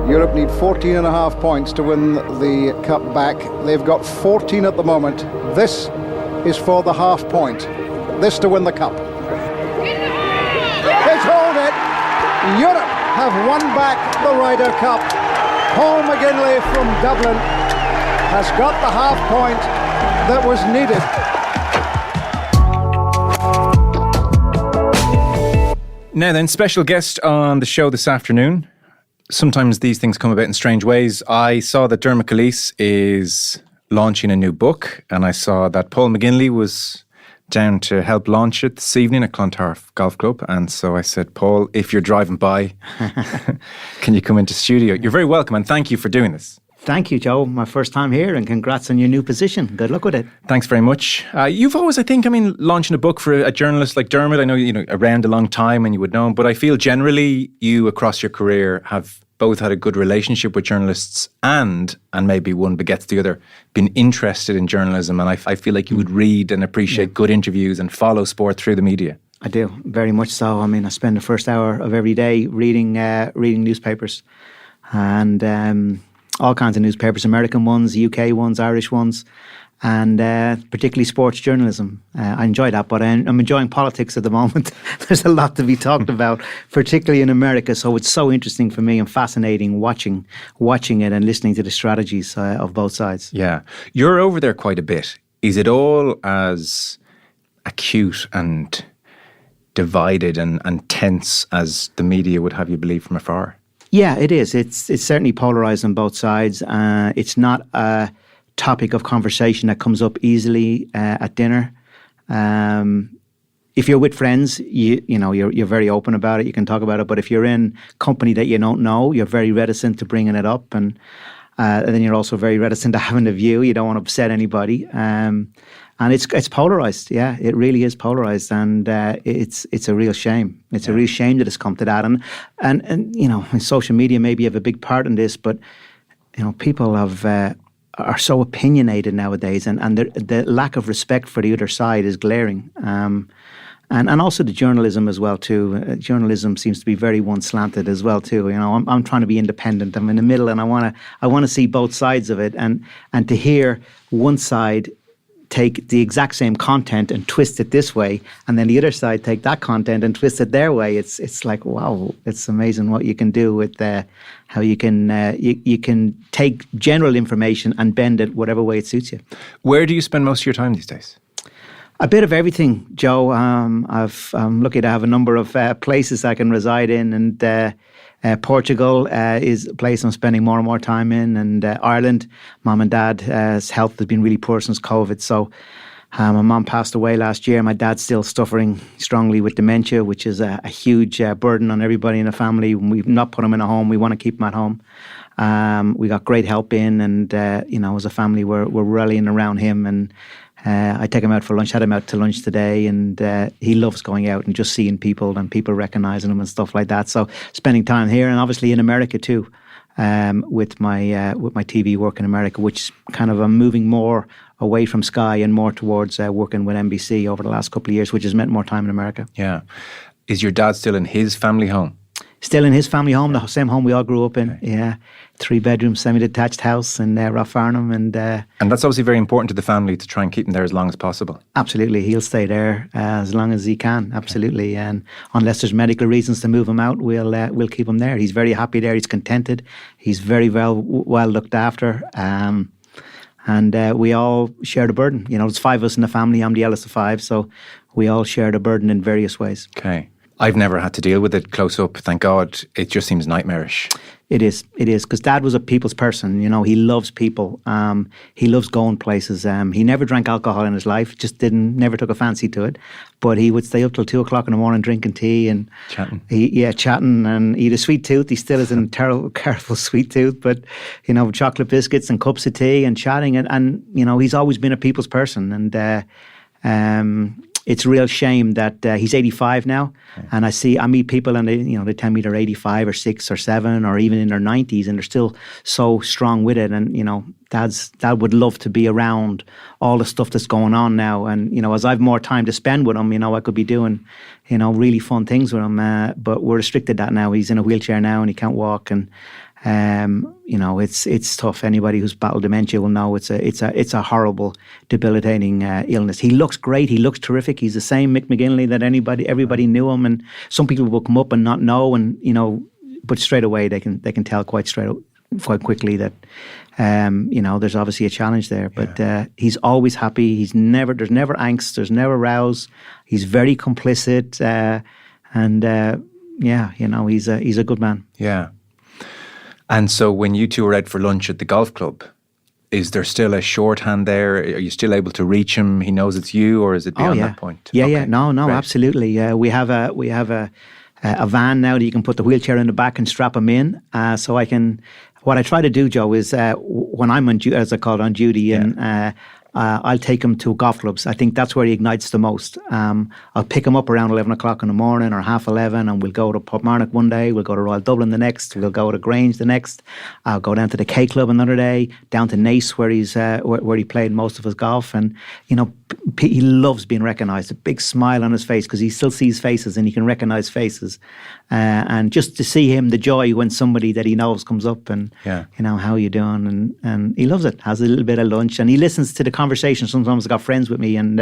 Europe need 14 and a half points to win the cup back. They've got 14 at the moment. This is for the half point. This to win the cup. It's hold it. Europe have won back the Ryder Cup. Paul McGinley from Dublin has got the half point that was needed. Now then, special guest on the show this afternoon. Sometimes these things come about in strange ways. I saw that Dermot Calise is launching a new book, and I saw that Paul McGinley was down to help launch it this evening at Clontarf Golf Club. And so I said, Paul, if you're driving by, can you come into studio? You're very welcome, and thank you for doing this. Thank you, Joe. My first time here, and congrats on your new position. Good luck with it. Thanks very much. You've always, launching a book for a journalist like Dermot, I know, around a long time and you would know him, but I feel generally you across your career have both had a good relationship with journalists and maybe one begets the other, been interested in journalism. And I feel like you would read and appreciate good interviews and follow sport through the media. I do, very much so. I mean, I spend the first hour of every day reading newspapers and all kinds of newspapers, American ones, UK ones, Irish ones, and particularly sports journalism. I enjoy that, but I'm enjoying politics at the moment. There's a lot to be talked about, particularly in America, so it's so interesting for me and fascinating watching it and listening to the strategies of both sides. Yeah. You're over there quite a bit. Is it all as acute and divided and tense as the media would have you believe from afar? Yeah, it is. It's certainly polarised on both sides. It's not a topic of conversation that comes up easily at dinner. If you're with friends, you're very open about it. You can talk about it. But if you're in company that you don't know, you're very reticent to bringing it up, and then you're also very reticent to having a view. You don't want to upset anybody. And it's polarised. Yeah, it really is polarised, and it's a real shame. It's a real shame that it's come to that. And social media maybe have a big part in this, but people are so opinionated nowadays, and the lack of respect for the other side is glaring. And also the journalism as well too. Journalism seems to be very one-slanted as well too. I'm trying to be independent. I'm in the middle, and I want to see both sides of it, and to hear one side take the exact same content and twist it this way, and then the other side take that content and twist it their way. It's like, wow, it's amazing what you can do with how you can take general information and bend it whatever way it suits you. Where do you spend most of your time these days? A bit of everything, Joe. I'm lucky to have a number of places I can reside in, and Portugal is a place I'm spending more and more time in, and Ireland. Mum and Dad's health has been really poor since COVID, so my mum passed away last year. My dad's still suffering strongly with dementia, which is a huge burden on everybody in the family. We've not put him in a home. We want to keep him at home. We got great help in, and as a family, we're rallying around him, and I take him out for lunch, had him out to lunch today, and he loves going out and just seeing people and people recognising him and stuff like that. So spending time here, and obviously in America too, with my TV work in America, which kind of I'm moving more away from Sky and more towards working with NBC over the last couple of years, which has meant more time in America. Yeah. Is your dad still in his family home? Still in his family home, the same home we all grew up in. Okay. Yeah, 3-bedroom, semi-detached house in Rathfarnham, and that's obviously very important to the family to try and keep him there as long as possible. Absolutely, he'll stay there as long as he can. Absolutely, and unless there's medical reasons to move him out, we'll keep him there. He's very happy there. He's contented. He's very well looked after, and we all share the burden. There's 5 of us in the family. I'm the eldest of 5, so we all share the burden in various ways. Okay. I've never had to deal with it close up, thank God. It just seems nightmarish. It is, because Dad was a people's person. He loves people. He loves going places. He never drank alcohol in his life, never took a fancy to it. But he would stay up till 2 o'clock in the morning drinking tea and chatting. Chatting, and he had a sweet tooth. He still has a terrible sweet tooth, but chocolate biscuits and cups of tea and chatting, and he's always been a people's person. And it's a real shame that he's 85 now, and I meet people and they tell me they're 85 or 6 or 7 or even in their 90s, and they're still so strong with it. And Dad would love to be around all the stuff that's going on now. And as I've more time to spend with him, I could be doing really fun things with him. But we're restricted that now. He's in a wheelchair now and he can't walk, and It's tough. Anybody who's battled dementia will know it's a horrible, debilitating illness. He looks great. He looks terrific. He's the same Mick McGinley that everybody knew him. And some people will come up and not know, and but straight away they can tell quite quickly that there's obviously a challenge there. But he's always happy. There's never angst. There's never rows. He's very complicit, he's a good man. Yeah. And so when you two were out for lunch at the golf club, is there still a shorthand there? Are you still able to reach him? He knows it's you, or is it beyond that point? Yeah, okay. yeah. No, Great. Absolutely. We have a van now that you can put the wheelchair in the back and strap him in. So I can. What I try to do, Joe, is when I'm on duty, as I call it, on duty, and I'll take him to golf clubs. I think that's where he ignites the most. I'll pick him up around 11 o'clock in the morning or 11:30, and we'll go to Portmarnock one day, we'll go to Royal Dublin the next, we'll go to Grange the next, I'll go down to the K Club another day, down to Nace where where he played most of his golf. And he loves being recognised, a big smile on his face, because he still sees faces and he can recognise faces. And just to see him, the joy when somebody that he knows comes up and, how are you doing? And he loves it, has a little bit of lunch, and he listens to the conversation. Sometimes I've got friends with me, and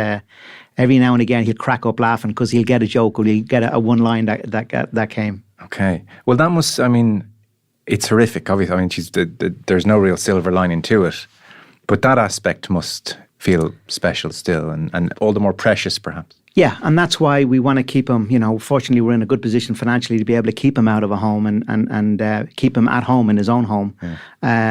every now and again he'll crack up laughing because he'll get a joke or he'll get a one line that came. Okay. Well, that must, it's horrific, obviously. There's no real silver lining to it. But that aspect must feel special still, and all the more precious, perhaps. Yeah, and that's why we want to keep him. Fortunately, we're in a good position financially to be able to keep him out of a home and keep him at home in his own home. Yeah.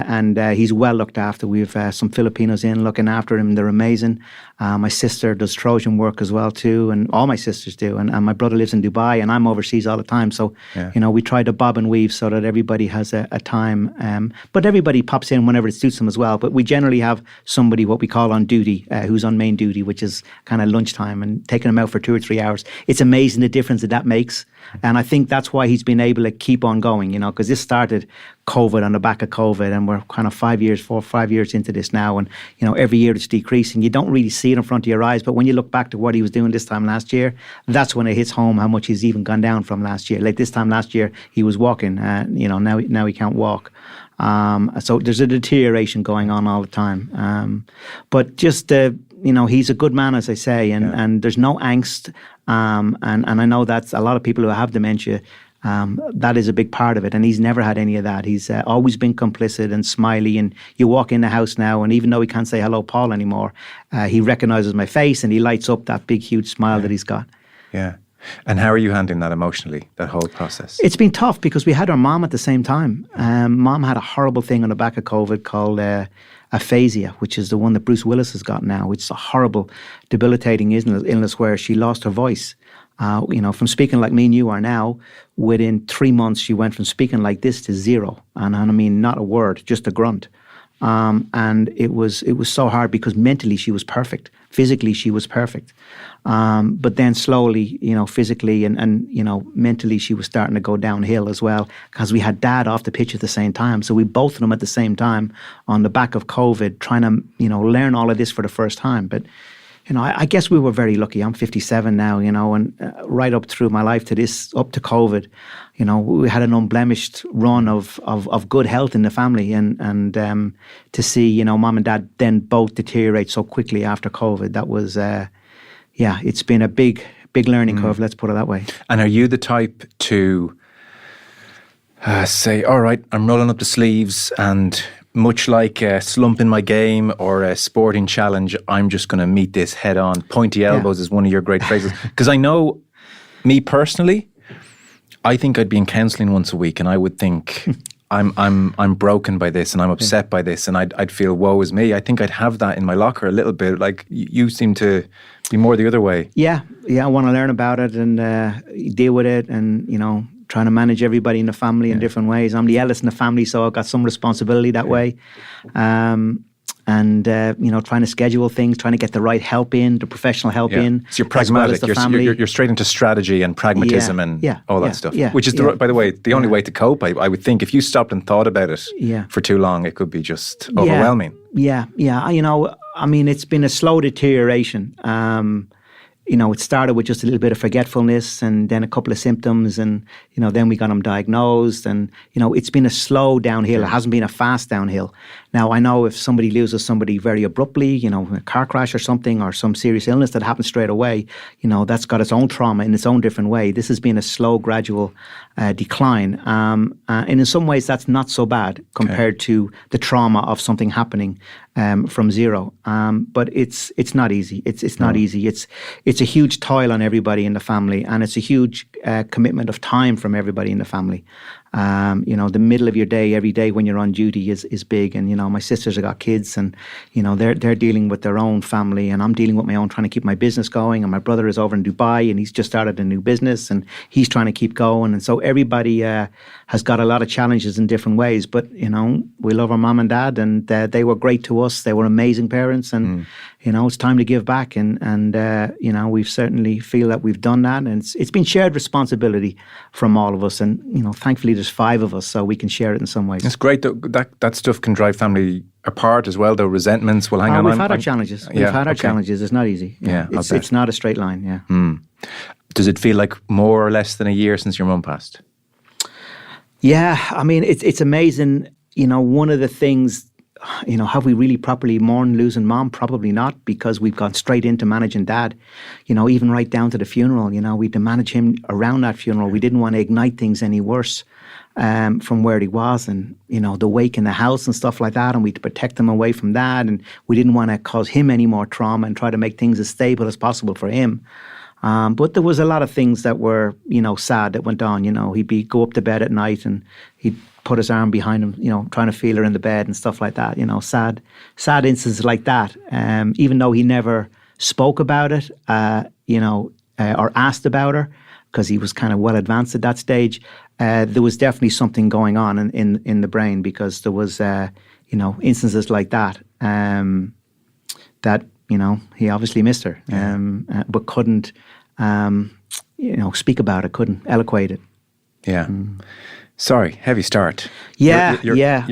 And he's well looked after. We've some Filipinos in looking after him. They're amazing. My sister does Trojan work as well too, and all my sisters do. And my brother lives in Dubai, and I'm overseas all the time. So, we try to bob and weave so that everybody has a time. But everybody pops in whenever it suits them as well. But we generally have somebody, what we call on duty, who's on main duty, which is kind of lunchtime, and taking him out for 2 or 3 hours. It's amazing the difference that makes. And I think that's why he's been able to keep on going, because this started COVID, on the back of COVID, and we're kind of 4 or 5 years into this now. And, every year it's decreasing. You don't really see it in front of your eyes, but when you look back to what he was doing this time last year, that's when it hits home how much he's even gone down from last year. Like this time last year, he was walking, now he can't walk. So there's a deterioration going on all the time. But just, he's a good man, as I say, and there's no angst. And I know that's a lot of people who have dementia, that is a big part of it. And he's never had any of that. He's always been complicit and smiley. And you walk in the house now, and even though he can't say hello, Paul, anymore, he recognises my face and he lights up that big, huge smile that he's got. Yeah. And how are you handling that emotionally, that whole process? It's been tough because we had our mom at the same time. Mom had a horrible thing on the back of COVID called aphasia, which is the one that Bruce Willis has got now. It's a horrible, debilitating illness where she lost her voice. From speaking like me and you are now, within 3 months she went from speaking like this to zero. And I mean, not a word, just a grunt. And it was so hard because mentally she was perfect. Physically she was perfect. But then slowly, physically and mentally she was starting to go downhill as well, because we had Dad off the pitch at the same time. So we both of them at the same time on the back of COVID, trying to, learn all of this for the first time. But, I guess we were very lucky. I'm 57 now, and right up through my life to this, up to COVID, we had an unblemished run of good health in the family. And to see, Mom and Dad then both deteriorate so quickly after COVID, that was, it's been a big learning curve, let's put it that way. And are you the type to say, all right, I'm rolling up the sleeves, and much like a slump in my game or a sporting challenge, I'm just going to meet this head on? Pointy elbows is one of your great phrases. Because I know, me personally, I think I'd be in counselling once a week, and I would think, I'm broken by this, and I'm upset by this, and I'd feel woe is me. I think I'd have that in my locker a little bit. Like you seem to be more the other way. Yeah. I want to learn about it and deal with it, and trying to manage everybody in the family in different ways. I'm the eldest in the family, so I've got some responsibility that way. And trying to schedule things, trying to get the right help in, the professional help in. So you're pragmatic. You're straight into strategy and pragmatism and all that stuff. Which is, by the way, the only way to cope. I would think if you stopped and thought about it for too long, it could be just overwhelming. Yeah. It's been a slow deterioration. it started with just a little bit of forgetfulness and then a couple of symptoms, and then we got him diagnosed, and it's been a slow downhill. It hasn't been a fast downhill. Now, I know if somebody loses somebody very abruptly, a car crash or something, or some serious illness that happens straight away, that's got its own trauma in its own different way. This has been a slow, gradual decline. And in some ways, that's not so bad compared to the trauma of something happening from zero. But it's not easy. It's not easy. It's a huge toil on everybody in the family, and it's a huge commitment of time from everybody in the family. The middle of your day, every day when you're on duty is big. And, my sisters have got kids, and, they're dealing with their own family, and I'm dealing with my own, trying to keep my business going. And my brother is over in Dubai, and he's just started a new business, and he's trying to keep going. And so everybody has got a lot of challenges in different ways. But, we love our mom and dad, and they were great to us. They were amazing parents, and, it's time to give back. And we certainly feel that we've done that. And it's been shared responsibility from all of us. And, thankfully there's 5 of us, so we can share it in some ways. It's great that stuff can drive family apart as well, though. Resentments will hang on. We've had our challenges. We've had our challenges. It's not easy. It's not a straight line. Yeah. Does it feel like more or less than a year since your mum passed? Yeah, I mean, it's amazing. One of the things, have we really properly mourned losing mom? Probably not, because we've gone straight into managing dad, even right down to the funeral. We had to manage him around that funeral. We didn't want to ignite things any worse from where he was, and, the wake in the house and stuff like that, and we had to protect him away from that, and we didn't want to cause him any more trauma and try to make things as stable as possible for him. But there was a lot of things that were, sad that went on. He'd go up to bed at night, and he'd put his arm behind him, trying to feel her in the bed and stuff like that. Sad instances like that. Even though he never spoke about it, or asked about her, because he was kind of well advanced at that stage. There was definitely something going on in the brain, because there was, instances like that, that, he obviously missed her, but couldn't, speak about it, couldn't eloquate it. Yeah. Sorry, heavy start. You're at that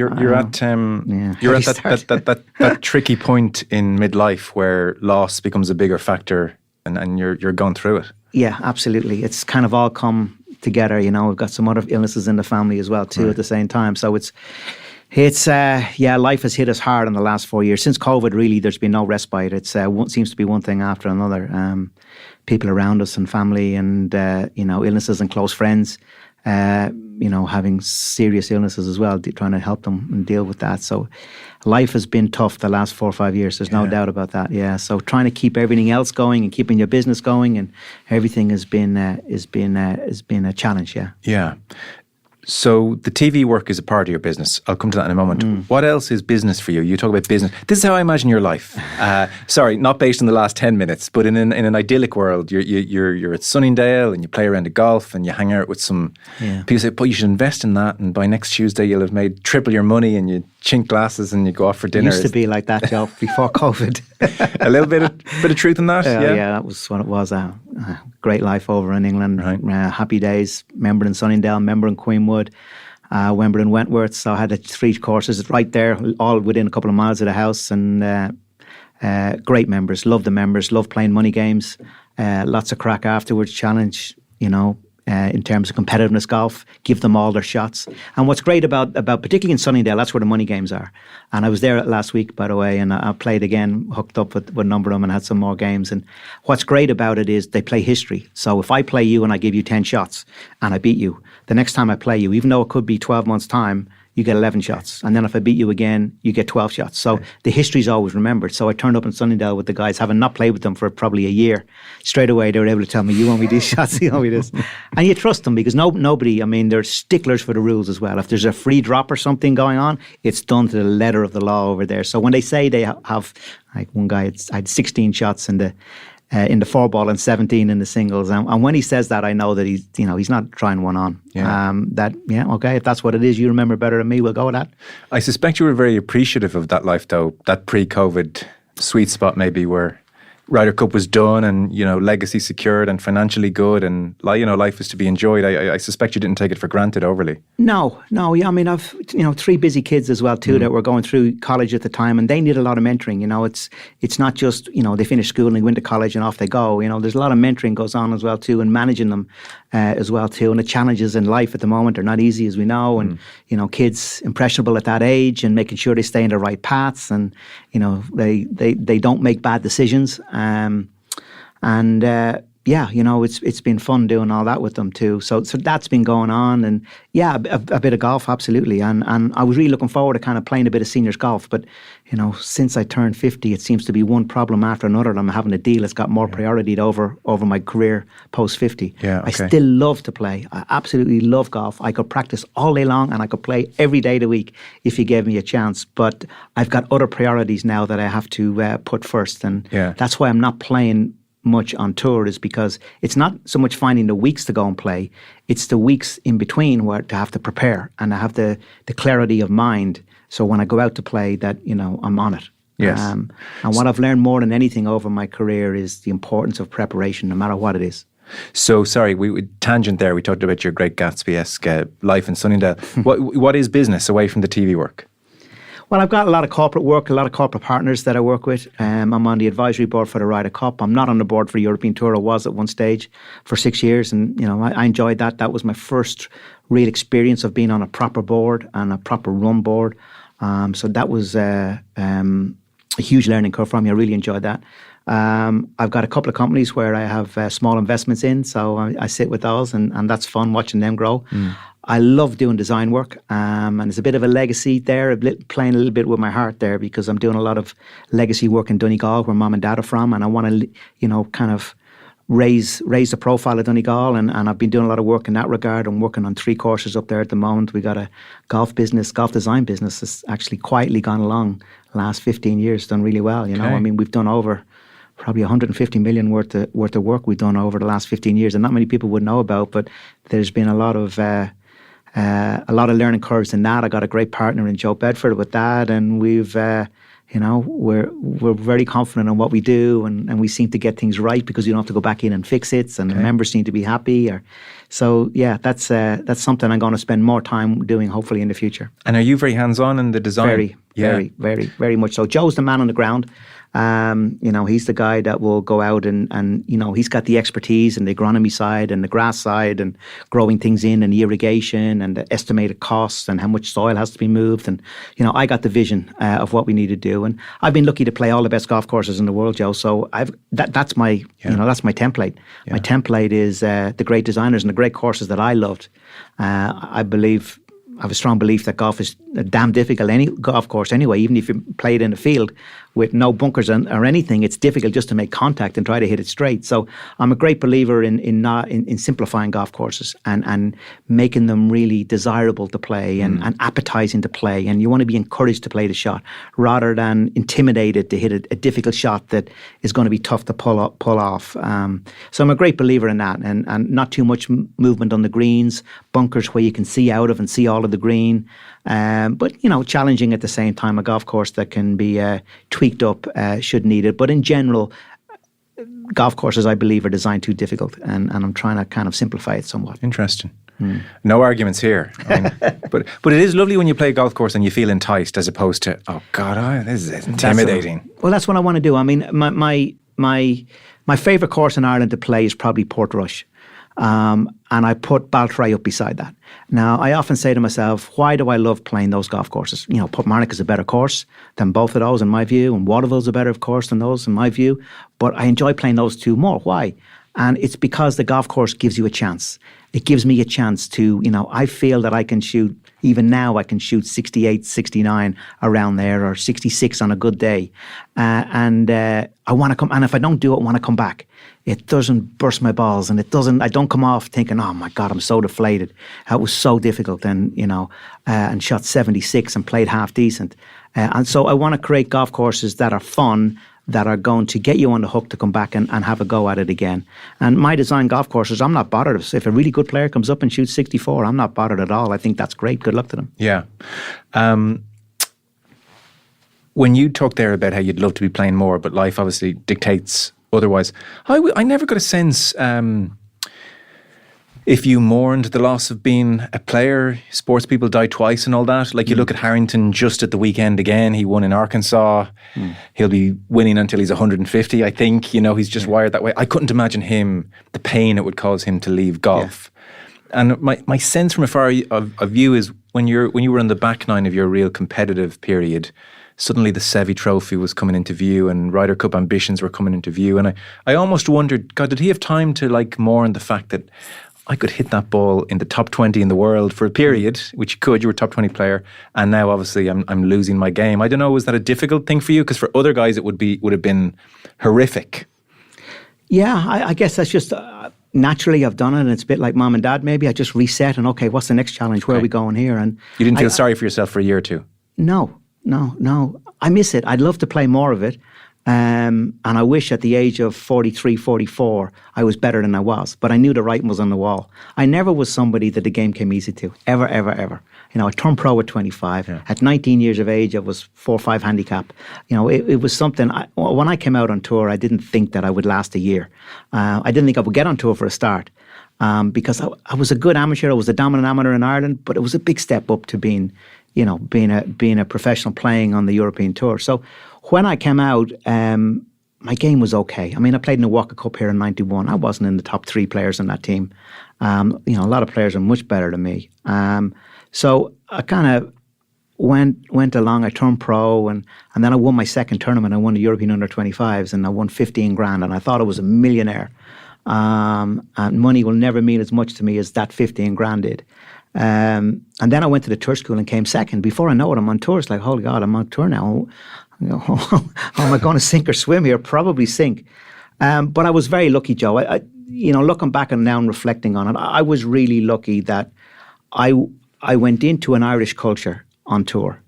tricky point in midlife where loss becomes a bigger factor, and you're going through it. Yeah, absolutely. It's kind of all come together. We've got some other illnesses in the family as well too, at the same time. So it's life has hit us hard in the last 4 years. Since COVID, really, there's been no respite. It seems to be one thing after another. People around us and family, and illnesses and close friends, having serious illnesses as well, trying to help them and deal with that. So life has been tough the last 4 or 5 years. There's no doubt about that. Yeah. So trying to keep everything else going and keeping your business going and everything has been a challenge. Yeah. Yeah. So the TV work is a part of your business. I'll come to that in a moment. What else is business for you? You talk about business. This is how I imagine your life. Sorry, not based on the last 10 minutes, but in an idyllic world. You're at Sunningdale and you play around the golf and you hang out with some people. Say, but you should invest in that, and by next Tuesday you'll have made triple your money, and you chink glasses and you go off for dinner. It used to be like that, Joe, before COVID. A little bit of truth in that. Yeah, that was what it was. Great life over in England. Right. Happy days. Member in Sunningdale, member in Queenwood, member in Wentworth. So I had the 3 courses right there, all within a couple of miles of the house, and great members. Love the members. Love playing money games. Lots of crack afterwards. Challenge, in terms of competitiveness golf, give them all their shots. And what's great about particularly in Sunningdale, that's where the money games are. And I was there last week, by the way, and I played again, hooked up with a number of them and had some more games. And what's great about it is they play history. So if I play you and I give you 10 shots and I beat you, the next time I play you, even though it could be 12 months' time, you get 11 shots. And then if I beat you again, you get 12 shots. So the history's always remembered. So I turned up in Sunningdale with the guys, having not played with them for probably a year. Straight away, they were able to tell me, you owe me these shots, you owe me this. And you trust them, because nobody, they're sticklers for the rules as well. If there's a free drop or something going on, it's done to the letter of the law over there. So when they say they have, like one guy, I had 16 shots in the 4-ball and 17 in the singles, and when he says that, I know that he's not trying one on. If that's what it is, you remember better than me, we'll go with that. I suspect you were very appreciative of that life, though. That pre-COVID sweet spot, maybe, where Ryder Cup was done and, legacy secured and financially good and, life was to be enjoyed, I suspect you didn't take it for granted overly. No. Yeah, I mean, I've, 3 busy kids as well too that were going through college at the time, and they need a lot of mentoring. It's not just, they finish school and they go into college and off they go. There's a lot of mentoring goes on as well too, and managing them as well too. And the challenges in life at the moment are not easy, as we know. And, kids impressionable at that age and making sure they stay in the right paths and, they don't make bad decisions. It's been fun doing all that with them too. So that's been going on, and a bit of golf, absolutely. And I was really looking forward to kind of playing a bit of seniors golf. But since I turned 50, it seems to be one problem after another that I'm having to deal. It's got more priority over my career post 50. Yeah, okay. I still love to play. I absolutely love golf. I could practice all day long, and I could play every day of the week if you gave me a chance. But I've got other priorities now that I have to put first, and that's why I'm not playing much on tour, is because it's not so much finding the weeks to go and play, it's the weeks in between where to have to prepare and I have the clarity of mind, so when I go out to play that I'm on it. Yes. And what I've learned more than anything over my career is the importance of preparation, no matter what it is. So, sorry, we tangent there. We talked about your Great Gatsby-esque life in Sunningdale. What is business away from the TV work? Well, I've got a lot of corporate work, a lot of corporate partners that I work with. I'm on the advisory board for the Ryder Cup. I'm not on the board for the European Tour. I was at one stage for 6 years, and I enjoyed that. That was my first real experience of being on a proper board and a proper run board. So that was a huge learning curve for me. I really enjoyed that. I've got a couple of companies where I have small investments in, so I sit with those, and that's fun watching them grow. I love doing design work, and there's a bit of a legacy there, playing a little bit with my heart there, because I'm doing a lot of legacy work in Donegal, where mom and dad are from, and I want to, kind of raise the profile of Donegal, and I've been doing a lot of work in that regard. I'm working on 3 courses up there at the moment. We got a golf design business that's actually quietly gone along the last 15 years, done really well. I mean, we've done over probably 150 million worth of work we've done over the last 15 years, and not many people would know about, but there's been a lot of learning curves in that. I got a great partner in Joe Bedford with that, and we've, we're very confident in what we do, and we seem to get things right because you don't have to go back in and fix it, and the members seem to be happy. That's something I'm going to spend more time doing, hopefully, in the future. And are you very hands-on in the design? Very much so. Joe's the man on the ground. He's the guy that will go out and he's got the expertise and the agronomy side and the grass side and growing things in and the irrigation and the estimated costs and how much soil has to be moved. And, I got the vision of what we need to do. And I've been lucky to play all the best golf courses in the world, Joe. So that's my, that's my template. Yeah. My template is the great designers and the great courses that I loved. I have a strong belief that golf is damn difficult, any golf course anyway. Even if you play it in a field with no bunkers or anything, it's difficult just to make contact and try to hit it straight. So I'm a great believer in simplifying golf courses and making them really desirable to play and appetizing to play. And you want to be encouraged to play the shot rather than intimidated to hit a difficult shot that is going to be tough to pull off. So I'm a great believer in that, and not too much movement on the greens, bunkers where you can see out of and see all of the green, but challenging at the same time, a golf course that can be tweaked up should need it. But in general, golf courses, I believe, are designed too difficult, and I'm trying to kind of simplify it somewhat. Interesting. No arguments here. I mean, but it is lovely when you play a golf course and you feel enticed, as opposed to, oh God, this is intimidating. Well, that's what I want to do. I mean, my favourite course in Ireland to play is probably Portrush. And I put Baltray up beside that. Now, I often say to myself, why do I love playing those golf courses? Portmarnock is a better course than both of those in my view, and Waterville's a better course than those in my view, but I enjoy playing those two more. Why? And it's because the golf course gives you a chance. It gives me a chance to, I feel that I can shoot, even now I can shoot 68, 69 around there, or 66 on a good day. I want to come, and if I don't do it, I want to come back. It doesn't burst my balls, and I don't come off thinking, oh my God, I'm so deflated. It was so difficult, and shot 76 and played half decent. And so I want to create golf courses that are fun, that are going to get you on the hook to come back and have a go at it again. And my design golf courses, I'm not bothered. If a really good player comes up and shoots 64, I'm not bothered at all. I think that's great. Good luck to them. Yeah. When you talked there about how you'd love to be playing more, but life obviously dictates otherwise. I never got a sense if you mourned the loss of being a player, sports people die twice and all that. Like you look at Harrington just at the weekend again, he won in Arkansas. He'll be winning until he's 150, I think. You know, he's just wired that way. I couldn't imagine him, the pain it would cause him to leave golf. Yeah. And my sense from afar of you is when you were in the back nine of your real competitive period, suddenly the Seve Trophy was coming into view and Ryder Cup ambitions were coming into view. And I almost wondered, God, did he have time to like mourn the fact that I could hit that ball in the top 20 in the world for a period, which you could, you were a top 20 player, and now obviously I'm losing my game. I don't know, was that a difficult thing for you? Because for other guys it would have been horrific. Yeah, I guess that's just, naturally I've done it, and it's a bit like mom and dad maybe. I just reset and, okay, what's the next challenge? Where are we going here? And you didn't feel sorry for yourself for a year or two? No. I miss it. I'd love to play more of it. And I wish at the age of 43, 44, I was better than I was. But I knew the writing was on the wall. I never was somebody that the game came easy to. Ever, ever, ever. You know, I turned pro at 25. Yeah. At 19 years of age, I was 4-5 handicap. You know, it was something. When I came out on tour, I didn't think that I would last a year. I didn't think I would get on tour for a start. Because I was a good amateur. I was a dominant amateur in Ireland. But it was a big step up to being a professional playing on the European tour. So when I came out, my game was okay. I mean, I played in the Walker Cup here in '91. I wasn't in the top 3 players in that team. A lot of players are much better than me. So I kind of went along. I turned pro, and then I won my second tournament. I won the European Under-25s, and I won 15 grand, and I thought I was a millionaire. And money will never mean as much to me as that 15 grand did. And then I went to the tour school and came second. Before I know it, I'm on tour. It's like, holy God, I'm on tour now. How am I going to sink or swim here? Probably sink. But I was very lucky, Joe. Looking back and now and reflecting on it, I was really lucky that I went into an Irish culture on tour.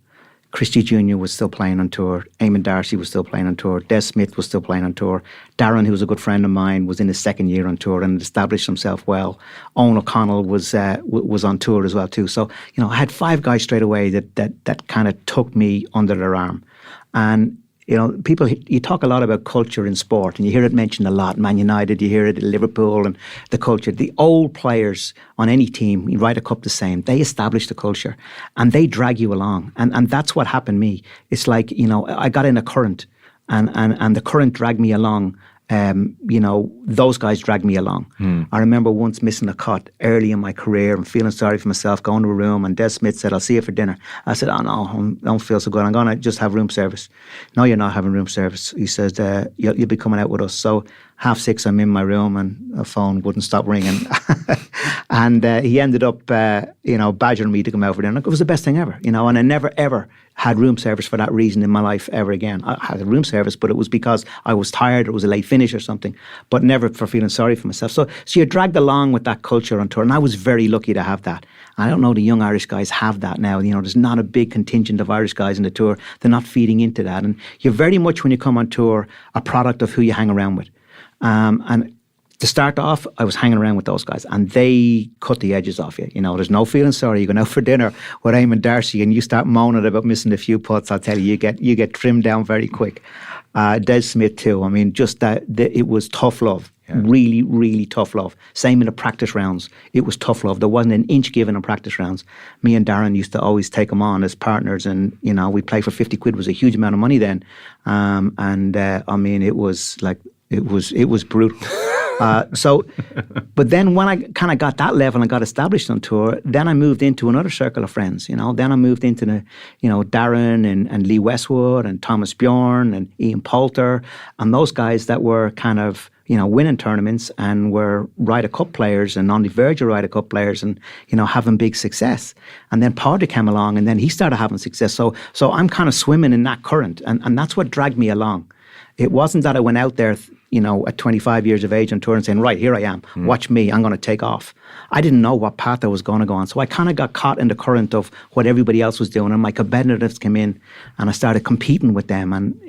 Christy Jr. was still playing on tour. Eamon Darcy was still playing on tour. Des Smith was still playing on tour. Darren, who was a good friend of mine, was in his second year on tour and established himself well. Owen O'Connell was on tour as well too. So, I had 5 guys straight away that kind of took me under their arm. And, people, you talk a lot about culture in sport, and you hear it mentioned a lot. Man United, you hear it at Liverpool, and the culture. The old players on any team, Ryder Cup the same, they establish the culture, and they drag you along. And that's what happened to me. It's like, I got in a current, and the current dragged me along. Those guys dragged me along. I remember once missing a cut early in my career and feeling sorry for myself, going to a room, and Des Smith said, I'll see you for dinner. I said, oh no, I don't feel so good. I'm going to just have room service. No, you're not having room service. He says, you'll be coming out with us. So 6:30, I'm in my room, and a phone wouldn't stop ringing. And he ended up, badgering me to come out for dinner. It was the best thing ever, and I never, ever had room service for that reason in my life ever again. I had room service, but it was because I was tired, or it was a late finish or something, but never for feeling sorry for myself. So you're dragged along with that culture on tour, and I was very lucky to have that. I don't know the young Irish guys have that now. There's not a big contingent of Irish guys in the tour. They're not feeding into that. And you're very much, when you come on tour, a product of who you hang around with. And to start off, I was hanging around with those guys, and they cut the edges off you. There's no feeling sorry. You're going out for dinner with Eamon Darcy, and you start moaning about missing a few putts. I'll tell you, you get trimmed down very quick. Des Smith too. I mean, just that it was tough love. Yeah. Really, really tough love. Same in the practice rounds. It was tough love. There wasn't an inch given in practice rounds. Me and Darren used to always take them on as partners, and we play for 50 quid. It was a huge amount of money then. I mean, it was like it was brutal. But then when I kind of got that level and got established on tour, then I moved into another circle of friends, Then I moved into the, Darren and Lee Westwood and Thomas Bjorn and Ian Poulter and those guys that were kind of, winning tournaments and were Ryder Cup players and on the verge of Ryder Cup players and, having big success. And then Porter came along, and then he started having success. So I'm kind of swimming in that current, and that's what dragged me along. It wasn't that I went out there, at 25 years of age on tour and saying, right, here I am, watch me, I'm going to take off. I didn't know what path I was going to go on. So I kind of got caught in the current of what everybody else was doing, and my competitiveness came in, and I started competing with them and,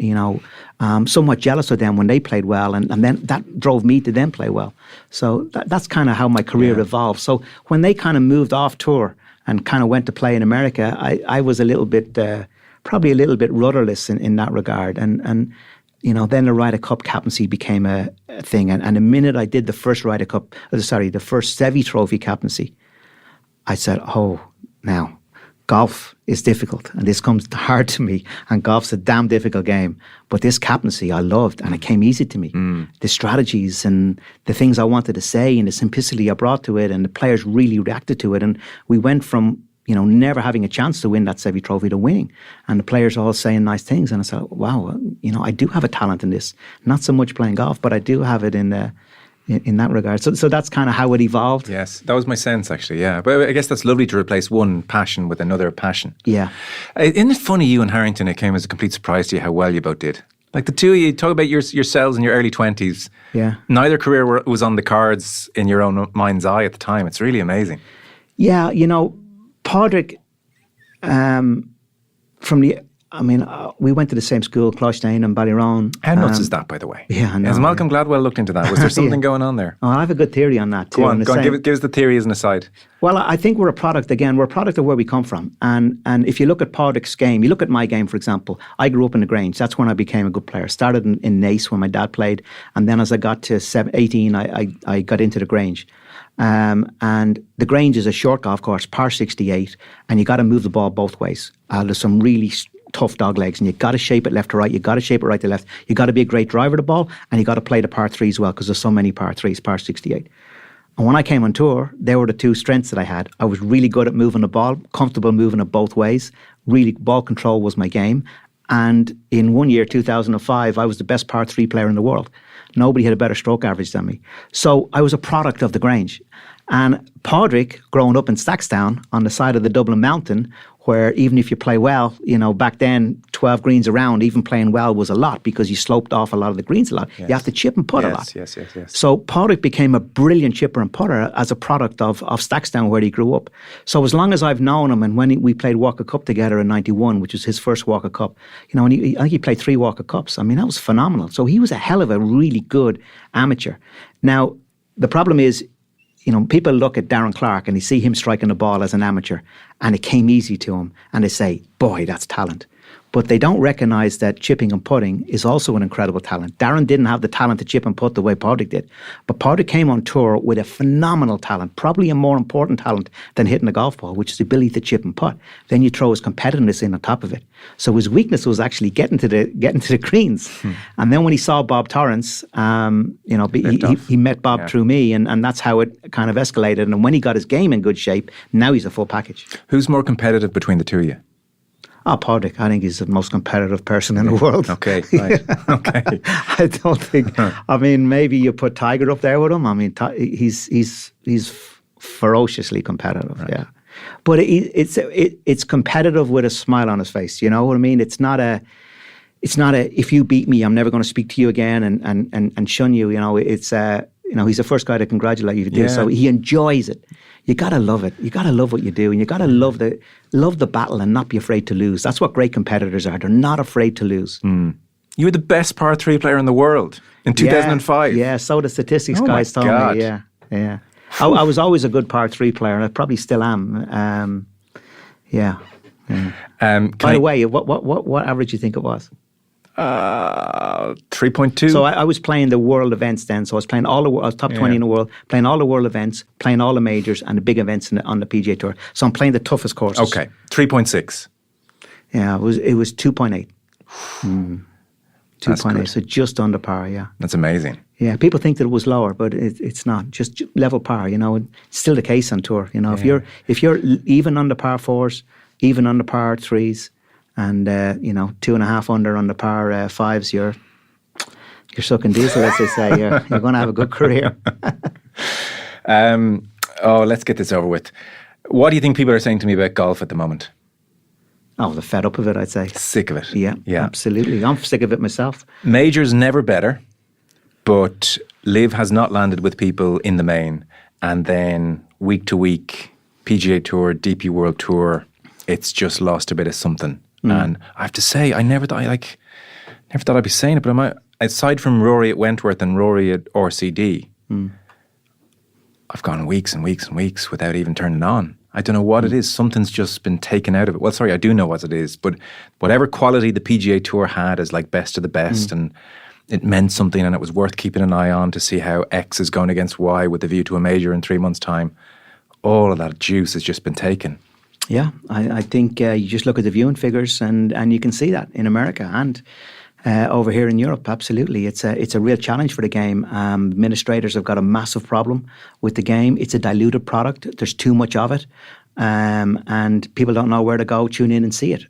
somewhat jealous of them when they played well, and then that drove me to then play well. So that's kind of how my career evolved. So when they kind of moved off tour and kind of went to play in America, I was a little bit, probably a little bit rudderless in that regard. And then the Ryder Cup captaincy became a thing. And the minute I did the first Ryder Cup, the first Seve Trophy captaincy, I said, now, golf is difficult and this comes hard to me, and golf's a damn difficult game. But this captaincy I loved and it came easy to me. The strategies and the things I wanted to say and the simplicity I brought to it, and the players really reacted to it. And we went from, never having a chance to win that Seve Trophy to winning. And the players all saying nice things. And I said, wow, I do have a talent in this. Not so much playing golf, but I do have it in that regard. So that's kind of how it evolved. Yes, that was my sense, actually, yeah. But I guess that's lovely to replace one passion with another passion. Yeah. Isn't it funny, you and Harrington, it came as a complete surprise to you how well you both did? Like the two of you, talk about yourselves in your early 20s. Yeah. Neither career was on the cards in your own mind's eye at the time. It's really amazing. Yeah, Padraig, we went to the same school, Closhtain and Ballyrone. How nuts is that, by the way? Yeah, I know. Has Malcolm Gladwell looked into that? Was there something going on there? Oh, I have a good theory on that too. Go on, give us the theory as an aside. Well, I think we're a product of where we come from. And if you look at Padraig's game, you look at my game, for example, I grew up in the Grange. That's when I became a good player. Started in Nace when my dad played. And then as I got to 18, I got into the Grange. And the Grange is a short golf course, par 68, and you got to move the ball both ways. There's some really tough dog legs, and you got to shape it left to right. You got to shape it right to left. You got to be a great driver of the ball, and you got to play the par 3 as well, because there's so many par 3s, par 68. And when I came on tour, they were the two strengths that I had. I was really good at moving the ball, comfortable moving it both ways. Really, ball control was my game. And in one year, 2005, I was the best par 3 player in the world. Nobody had a better stroke average than me. So I was a product of the Grange. And Padraig, growing up in Stackstown on the side of the Dublin Mountain, where even if you play well, back then 12 greens around, even playing well was a lot because you sloped off a lot of the greens a lot. Yes. You have to chip and putt a lot. Yes. So Padraig became a brilliant chipper and putter as a product of Stackstown where he grew up. So as long as I've known him, and when we played Walker Cup together in 91, which was his first Walker Cup, and I think he played 3 Walker Cups. I mean, that was phenomenal. So he was a hell of a really good amateur. Now, the problem is, people look at Darren Clarke and they see him striking the ball as an amateur and it came easy to him and they say, boy, that's talent. But they don't recognise that chipping and putting is also an incredible talent. Darren didn't have the talent to chip and putt the way Padraig did. But Padraig came on tour with a phenomenal talent, probably a more important talent than hitting a golf ball, which is the ability to chip and putt. Then you throw his competitiveness in on top of it. So his weakness was actually getting to the greens. And then when he saw Bob Torrance, he met Bob through me, and that's how it kind of escalated. And when he got his game in good shape, now he's a full package. Who's more competitive between the two of you? Padraig, I think he's the most competitive person in the world. Okay, right. Okay. I don't think. I mean, maybe you put Tiger up there with him. I mean, he's ferociously competitive. Right. Yeah, but it's competitive with a smile on his face. You know what I mean? It's not a. If you beat me, I'm never going to speak to you again and shun you. It's he's the first guy to congratulate you to do. So he enjoys it. You gotta love it. You gotta love what you do, and you gotta love the battle and not be afraid to lose. That's what great competitors are. They're not afraid to lose. You were the best par 3 player in the world in 2005. Yeah, so the statistics guys told me. Yeah. I was always a good par 3 player, and I probably still am. By the way, what average do you think it was? 3.2. So I was playing the world events then. So I was playing I was top 20 in the world, playing all the world events, playing all the majors and the big events on the PGA Tour. So I'm playing the toughest courses. Okay, 3.6. Yeah, it was 2.8. 2.8, so just under par, yeah. That's amazing. Yeah, people think that it was lower, but it's not. Just level par, It's still the case on tour. If you're even under par 4s, even under par 3s, and 2.5 under on the par 5s, you're sucking diesel, as they say. You're going to have a good career. Let's get this over with. What do you think people are saying to me about golf at the moment? Oh, they're fed up of it, I'd say. Sick of it. Yeah, absolutely. I'm sick of it myself. Majors never better, but Liv has not landed with people in the main, and then week to week, PGA Tour, DP World Tour, it's just lost a bit of something. And I have to say, I never thought I'd be saying it, but aside from Rory at Wentworth and Rory at RCD, I've gone weeks and weeks and weeks without even turning on. I don't know what it is. Something's just been taken out of it. Well, sorry, I do know what it is, but whatever quality the PGA Tour had as like best of the best, and it meant something, and it was worth keeping an eye on to see how X is going against Y with a view to a major in 3 months' time. All of that juice has just been taken. Yeah, I think you just look at the viewing figures, and you can see that in America and over here in Europe. Absolutely, it's a real challenge for the game. Administrators have got a massive problem with the game. It's a diluted product. There's too much of it, and people don't know where to go, tune in and see it.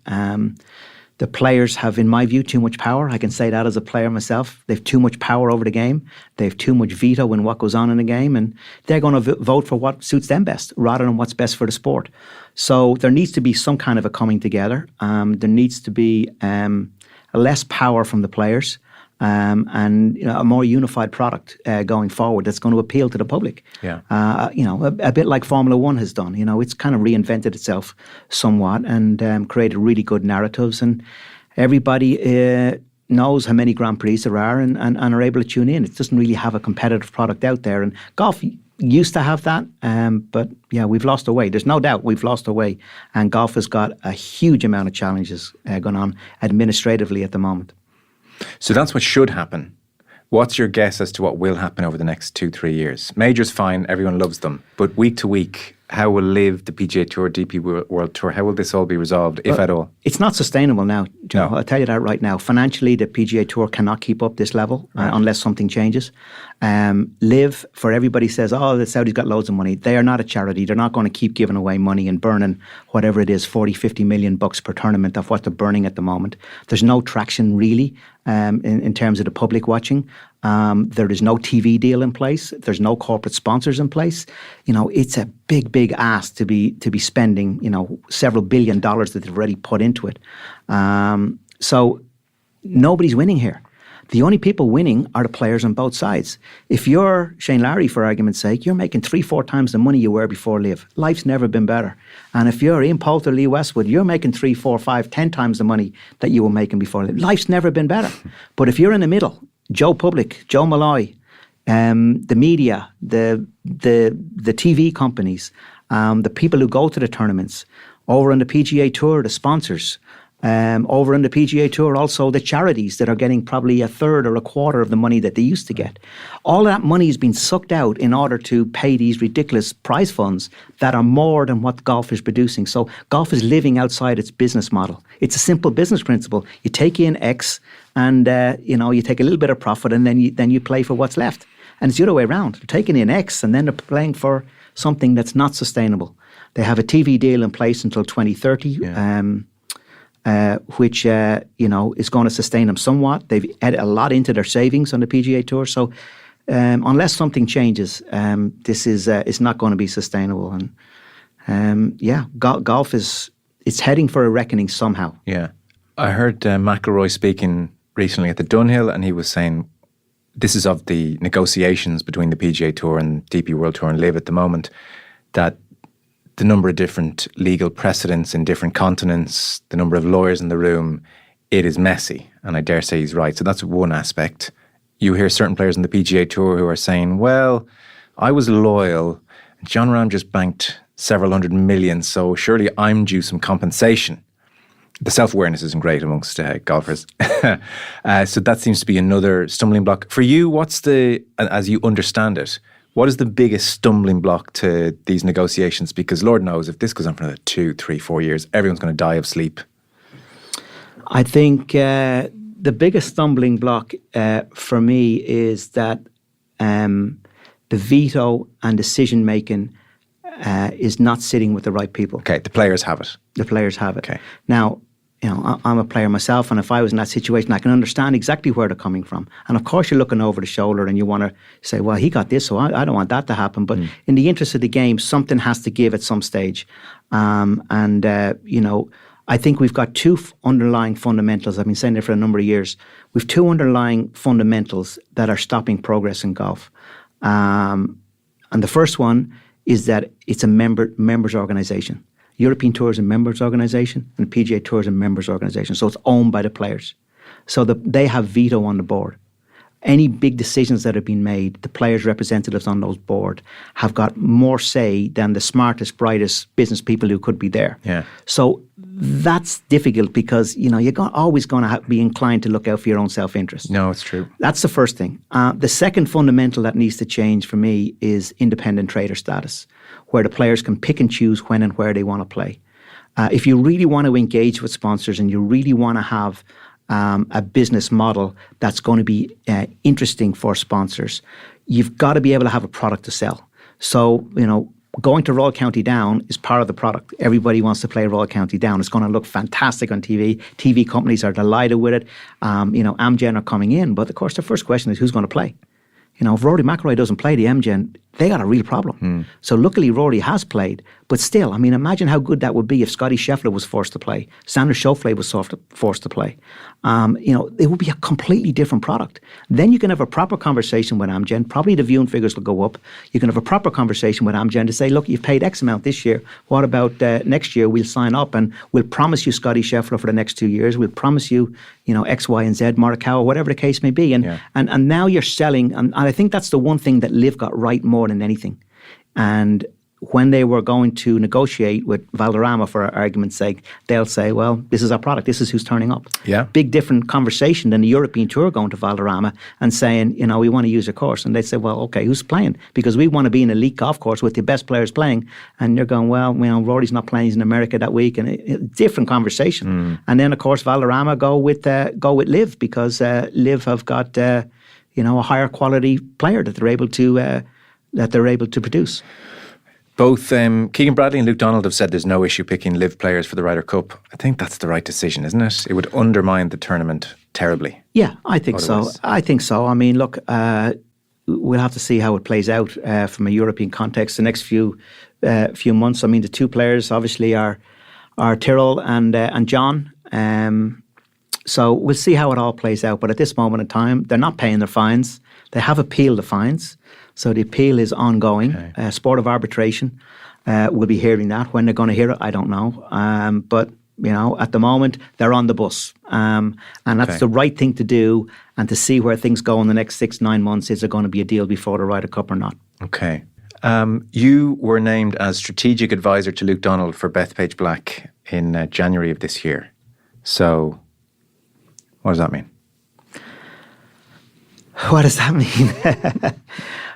The players have, in my view, too much power. I can say that as a player myself. They have too much power over the game. They have too much veto in what goes on in the game, and they're going to vote for what suits them best rather than what's best for the sport. So there needs to be some kind of a coming together. There needs to be less power from the players, and a more unified product going forward that's going to appeal to the public. Yeah. A bit like Formula One has done. It's kind of reinvented itself somewhat and created really good narratives, and everybody knows how many Grand Prix there are and are able to tune in. It doesn't really have a competitive product out there, and golf used to have that, but yeah, we've lost our way. There's no doubt we've lost our way, and golf has got a huge amount of challenges going on administratively at the moment. So that's what should happen. What's your guess as to what will happen over the next 2-3 years? Majors, fine, everyone loves them. But week to week, how will LIV, the PGA Tour, DP World Tour, how will this all be resolved, if at all? It's not sustainable now, Joe. No. I'll tell you that right now. Financially, the PGA Tour cannot keep up this level unless something changes. LIV, for everybody says, oh, the Saudis got loads of money. They are not a charity. They're not going to keep giving away money and burning whatever it is, 40, 50 million bucks per tournament of what they're burning at the moment. There's no traction really in terms of the public watching. There is no TV deal in place. There's no corporate sponsors in place. It's a big ask to be spending, several $1 billion that they've already put into it. So nobody's winning here. The only people winning are the players on both sides. If you're Shane Lowry, for argument's sake, you're making 3-4 times the money you were before LIV. Life's never been better. And if you're Ian Poulter, Lee Westwood, you're making 3, 4, 5, 10 times the money that you were making before LIV. Life's never been better. But if you're in the middle, Joe Public, Joe Malloy, the media, the TV companies, the people who go to the tournaments, over on the PGA Tour, the sponsors, over on the PGA Tour also the charities that are getting probably a third or a quarter of the money that they used to get. All that money is being sucked out in order to pay these ridiculous prize funds that are more than what golf is producing. So golf is living outside its business model. It's a simple business principle. You take in X and you take a little bit of profit, and then you play for what's left. And it's the other way around. They're taking in X and then they're playing for something that's not sustainable. They have a TV deal in place until 2030. Yeah. Which is going to sustain them somewhat. They've added a lot into their savings on the PGA Tour. So unless something changes, this is not going to be sustainable. And golf it's heading for a reckoning somehow. Yeah, I heard McIlroy speaking recently at the Dunhill, and he was saying this is of the negotiations between the PGA Tour and DP World Tour and LIV at the moment, that the number of different legal precedents in different continents, the number of lawyers in the room, it is messy. And I dare say he's right. So that's one aspect. You hear certain players in the PGA Tour who are saying, well, I was loyal. John Rahm just banked several hundred million, so surely I'm due some compensation. The self-awareness isn't great amongst golfers. So that seems to be another stumbling block. For you, as you understand it, what is the biggest stumbling block to these negotiations? Because Lord knows, if this goes on for another 2, 3, 4 years, everyone's going to die of sleep. I think the biggest stumbling block for me is that the veto and decision-making is not sitting with the right people. Okay, the players have it. The players have it. Okay. Now, I'm a player myself, and if I was in that situation, I can understand exactly where they're coming from. And of course, you're looking over the shoulder and you want to say, well, he got this, so I don't want that to happen. But in the interest of the game, something has to give at some stage. I think we've got two underlying fundamentals. I've been saying it for a number of years. We've two underlying fundamentals that are stopping progress in golf. And the first one is that it's a members organisation. European Tour is a members organisation and PGA Tour is a members organisation. So it's owned by the players. So they have veto on the board. any big decisions that have been made, the players' representatives on those board have got more say than the smartest, brightest business people who could be there. Yeah. So that's difficult because, you're always going to be inclined to look out for your own self-interest. No, it's true. That's the first thing. The second fundamental that needs to change for me is independent trader status, where the players can pick and choose when and where they want to play. If you really want to engage with sponsors and you really want to have a business model that's going to be interesting for sponsors, you've got to be able to have a product to sell. So, going to Royal County Down is part of the product. Everybody wants to play Royal County Down. It's going to look fantastic on TV. TV companies are delighted with it. Amgen are coming in. But, of course, the first question is who's going to play? If Rory McIlroy doesn't play the Amgen, they got a real problem. So luckily Rory has played, but still, imagine how good that would be if Scotty Scheffler was forced to play, Sanders Schauffele was forced to play. It would be a completely different product. Then you can have a proper conversation with Amgen. Probably the viewing figures will go up. You can have a proper conversation with Amgen to say, look, you've paid X amount this year. What about next year? We'll sign up and we'll promise you Scotty Scheffler for the next 2 years. We'll promise you, X, Y, and Z, Morikawa, whatever the case may be. And now you're selling, and I think that's the one thing that Liv got right more than anything. And when they were going to negotiate with Valderrama, for argument's sake, they'll say, well, this is our product. This is who's turning up. Yeah. Big different conversation than the European Tour going to Valderrama and saying, we want to use your course. And they say, well, okay, who's playing? Because we want to be in an elite golf course with the best players playing. And you're going, well, Rory's not playing. He's in America that week. And different conversation. And then, of course, Valderrama go with Liv because Liv have got, a higher quality player that they're able to produce. Both Keegan Bradley and Luke Donald have said there's no issue picking live players for the Ryder Cup. I think that's the right decision, isn't it? It would undermine the tournament terribly. Yeah, I think otherwise. so. I think so. Look, we'll have to see how it plays out from a European context the next few months. The two players obviously are Tyrrell and John. So we'll see how it all plays out. But at this moment in time, they're not paying their fines. They have appealed the fines. So the appeal is ongoing. Okay. Sport of arbitration. We'll be hearing that. When they're going to hear it, I don't know. But, at the moment, they're on the bus. And that's the right thing to do, and to see where things go in the next 6-9 months. Is there going to be a deal before the Ryder Cup or not? Okay. You were named as strategic advisor to Luke Donald for Bethpage Black in January of this year. So what does that mean? What does that mean?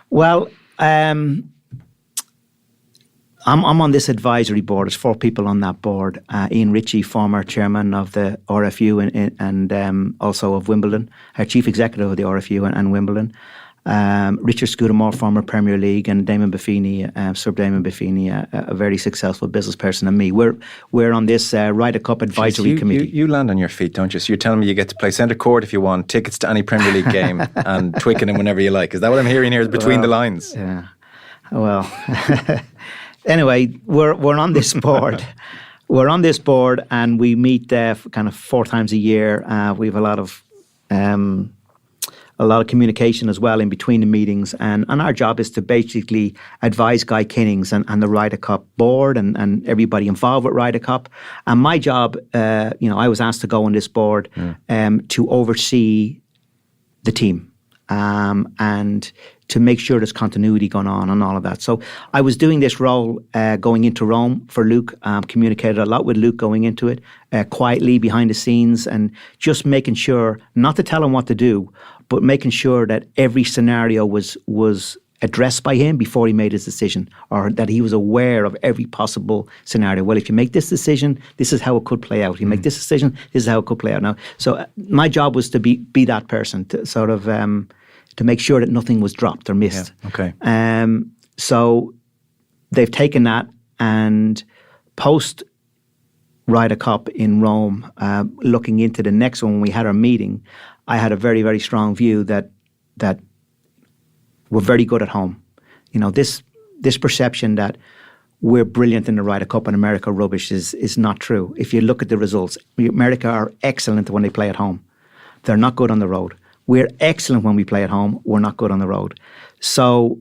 Well, I'm on this advisory board. There's 4 people on that board. Ian Ritchie, former chairman of the RFU and also of Wimbledon, chief executive of the RFU and Wimbledon. Richard Scudamore, former Premier League, and Damon Buffini, Sir Damon Buffini, a very successful business person, and me. We're on this Ryder Cup advisory committee. You land on your feet, don't you? So you're telling me you get to play centre court if you want, tickets to any Premier League game, and Twickenham whenever you like. Is that what I'm hearing here? Between the lines. Yeah. Well, anyway, we're on this board. We're on this board, and we meet kind of 4 times a year. We have a lot of communication as well in between the meetings, and our job is to basically advise Guy Kinnings and the Ryder Cup board and everybody involved with Ryder Cup. And my job, I was asked to go on this board to oversee the team and to make sure there's continuity going on and all of that. So I was doing this role going into Rome for Luke, communicated a lot with Luke going into it, quietly behind the scenes, and just making sure, not to tell him what to do, but making sure that every scenario was addressed by him before he made his decision, or that he was aware of every possible scenario. Well, if you make this decision, this is how it could play out. You make this decision, this is how it could play out. Now, so my job was to be that person, to sort of to make sure that nothing was dropped or missed. Yeah, okay. So they've taken that, and post Ryder Cup in Rome, looking into the next one, when we had our meeting, I had a very, very strong view that we're very good at home. This perception that we're brilliant in the Ryder Cup and America rubbish is not true. If you look at the results, America are excellent when they play at home. They're not good on the road. We're excellent when we play at home. We're not good on the road. So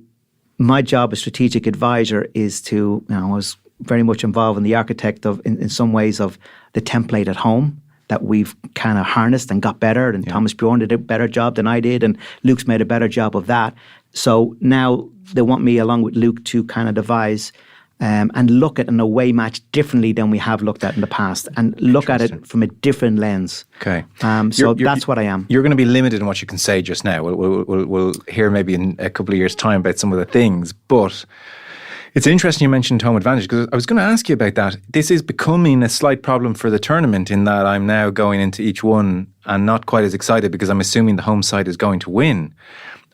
my job as strategic advisor is to, I was very much involved in the architect of, in some ways, of the template at home, that we've kind of harnessed and got better. And Thomas Bjorn did a better job than I did, and Luke's made a better job of that. So now they want me, along with Luke, to kind of devise and look at an away match differently than we have looked at in the past, and look at it from a different lens. Okay. So that's what I am. You're going to be limited in what you can say just now. We'll hear maybe in a couple of years' time about some of the things, but it's interesting you mentioned home advantage, because I was going to ask you about that. This is becoming a slight problem for the tournament, in that I'm now going into each one and not quite as excited because I'm assuming the home side is going to win.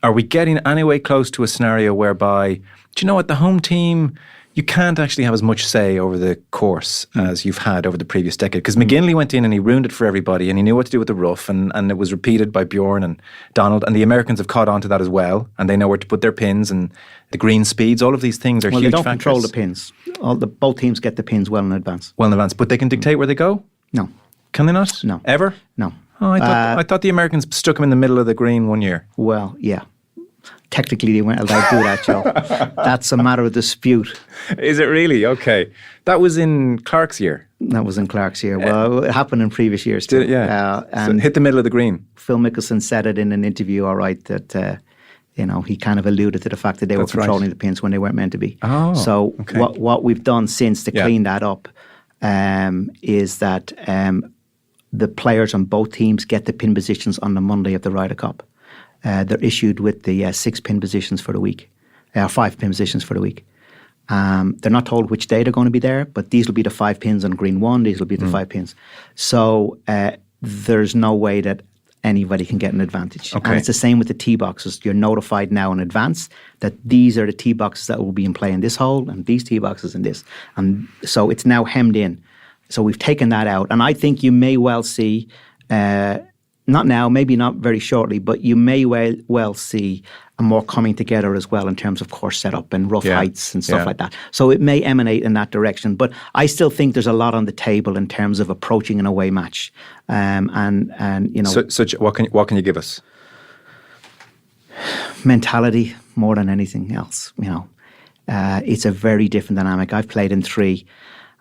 Are we getting anyway close to a scenario whereby, do you know what, the home team, you can't actually have as much say over the course as you've had over the previous decade? Because McGinley went in and he ruined it for everybody, and he knew what to do with the rough, and it was repeated by Bjorn and Donald, and the Americans have caught on to that as well, and they know where to put their pins, and the green speeds, all of these things are huge they don't factors. control the pins. Both teams get the pins well in advance. Well in advance, but they can dictate where they go? No. Can they not? No. Ever? No. Oh, I thought the Americans stuck him in the middle of the green one year. Well, yeah. Technically, they weren't allowed to do that, Joe. That's a matter of dispute. Is it really? Okay. That was in Clark's year. That was in Clark's year. Well, it happened in previous years too. Yeah. And so hit the middle of the green. Phil Mickelson said it in an interview, all right, that he kind of alluded to the fact that they were controlling the pins when they weren't meant to be. Oh, so okay. what we've done since to clean that up is that the players on both teams get the pin positions on the Monday of the Ryder Cup. They're issued with the 6 pin positions for the week, 5 pin positions for the week. They're not told which day they're going to be there, but these will be the 5 pins on green 1, these will be the 5 pins. So there's no way that anybody can get an advantage. Okay. And it's the same with the tee boxes. You're notified now in advance that these are the tee boxes that will be in play in this hole, and these tee boxes in this. And so it's now hemmed in. So we've taken that out. And I think you may well see, not now, maybe not very shortly, but you may well see a more coming together as well in terms of course setup and rough heights and stuff like that. So it may emanate in that direction. But I still think there's a lot on the table in terms of approaching an away match. And you know, So what can you give us? Mentality more than anything else. You know, it's a very different dynamic. I've played in 3.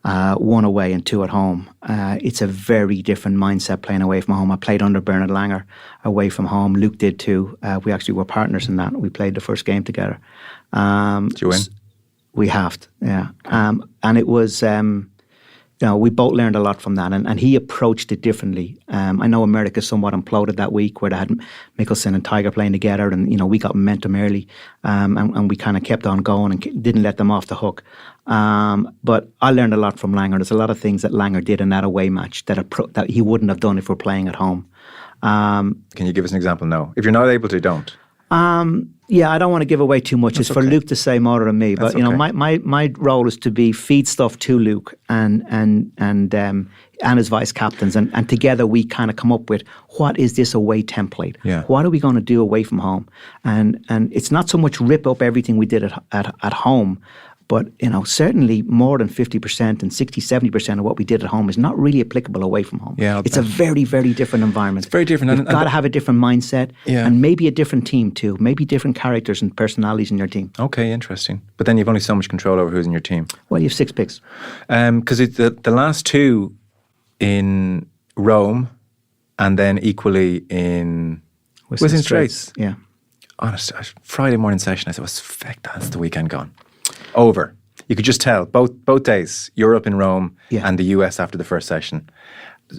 1 away and 2 at home. It's a very different mindset playing away from home. I played under Bernard Langer away from home. Luke did too. We actually were partners in that. We played the first game together. Did you win? We halved, yeah. And it was, we both learned a lot from that. And he approached it differently. I know America somewhat imploded that week where they had Mickelson and Tiger playing together, and we got momentum early, and we kind of kept on going and didn't let them off the hook. But I learned a lot from Langer. There's a lot of things that Langer did in that away match that he wouldn't have done if we're playing at home. Can you give us an example? No. If you're not able to, don't. Yeah, I don't want to give away too much. It's for Luke to say more than me. But my role is to be feed stuff to Luke and his vice captains, and together we kind of come up with what is this away template? Yeah. What are we going to do away from home? And it's not so much rip up everything we did at home. But, certainly more than 50% and 60, 70% of what we did at home is not really applicable away from home. Yeah, it's a very, very different environment. It's very different. You've got to have a different mindset and maybe a different team too. Maybe different characters and personalities in your team. Okay, interesting. But then you've only so much control over who's in your team. Well, you have 6 picks. Because the last 2 in Rome and then equally in Whistling Straits. Yeah. Honest, Friday morning session, I said, that's the weekend gone. Over. You could just tell both days, Europe in Rome and the US after the first session.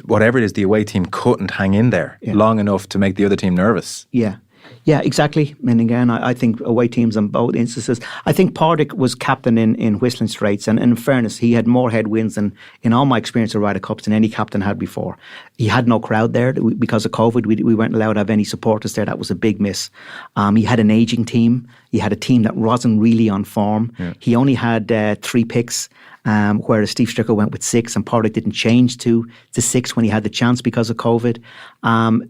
Whatever it is, the away team couldn't hang in there long enough to make the other team nervous. Yeah. Yeah, exactly. And again, I think away teams on both instances. I think Portmarnock was captain in Whistling Straits, and in fairness, he had more headwinds than, in all my experience of Ryder Cups, than any captain had before. He had no crowd there because of COVID. We weren't allowed to have any supporters there. That was a big miss. He had an aging team. He had a team that wasn't really on form. Yeah. He only had 3 picks. Whereas Steve Stricker went with 6, and Portmarnock didn't change to 6 when he had the chance because of COVID.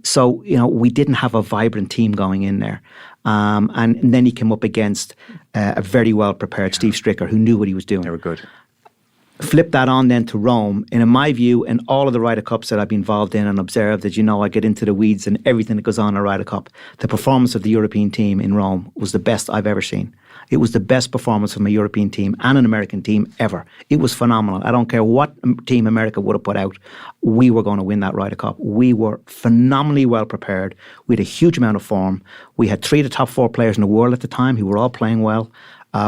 So we didn't have a vibrant team going in there. And then he came up against a very well prepared Steve Stricker who knew what he was doing. They were good. Flip that on then to Rome, and in my view, in all of the Ryder Cups that I've been involved in and observed, that I get into the weeds and everything that goes on in a Ryder Cup, the performance of the European team in Rome was the best I've ever seen. It was the best performance from a European team and an American team ever. It was phenomenal. I don't care what team America would have put out. We were going to win that Ryder Cup. We were phenomenally well prepared. We had a huge amount of form. We had 3 of the top 4 players in the world at the time who were all playing well.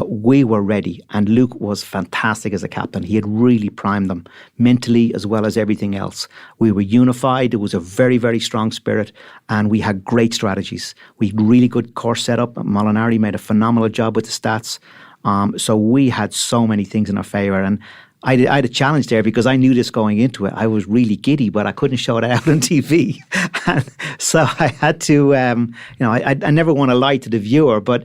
We were ready, and Luke was fantastic as a captain. He had really primed them mentally as well as everything else. We were unified. There was a very, very strong spirit, and we had great strategies. We had really good course setup. Molinari made a phenomenal job with the stats. So we had so many things in our favour, and I had a challenge there because I knew this going into it. I was really giddy, but I couldn't show it out on TV. And so I had to, I never want to lie to the viewer, but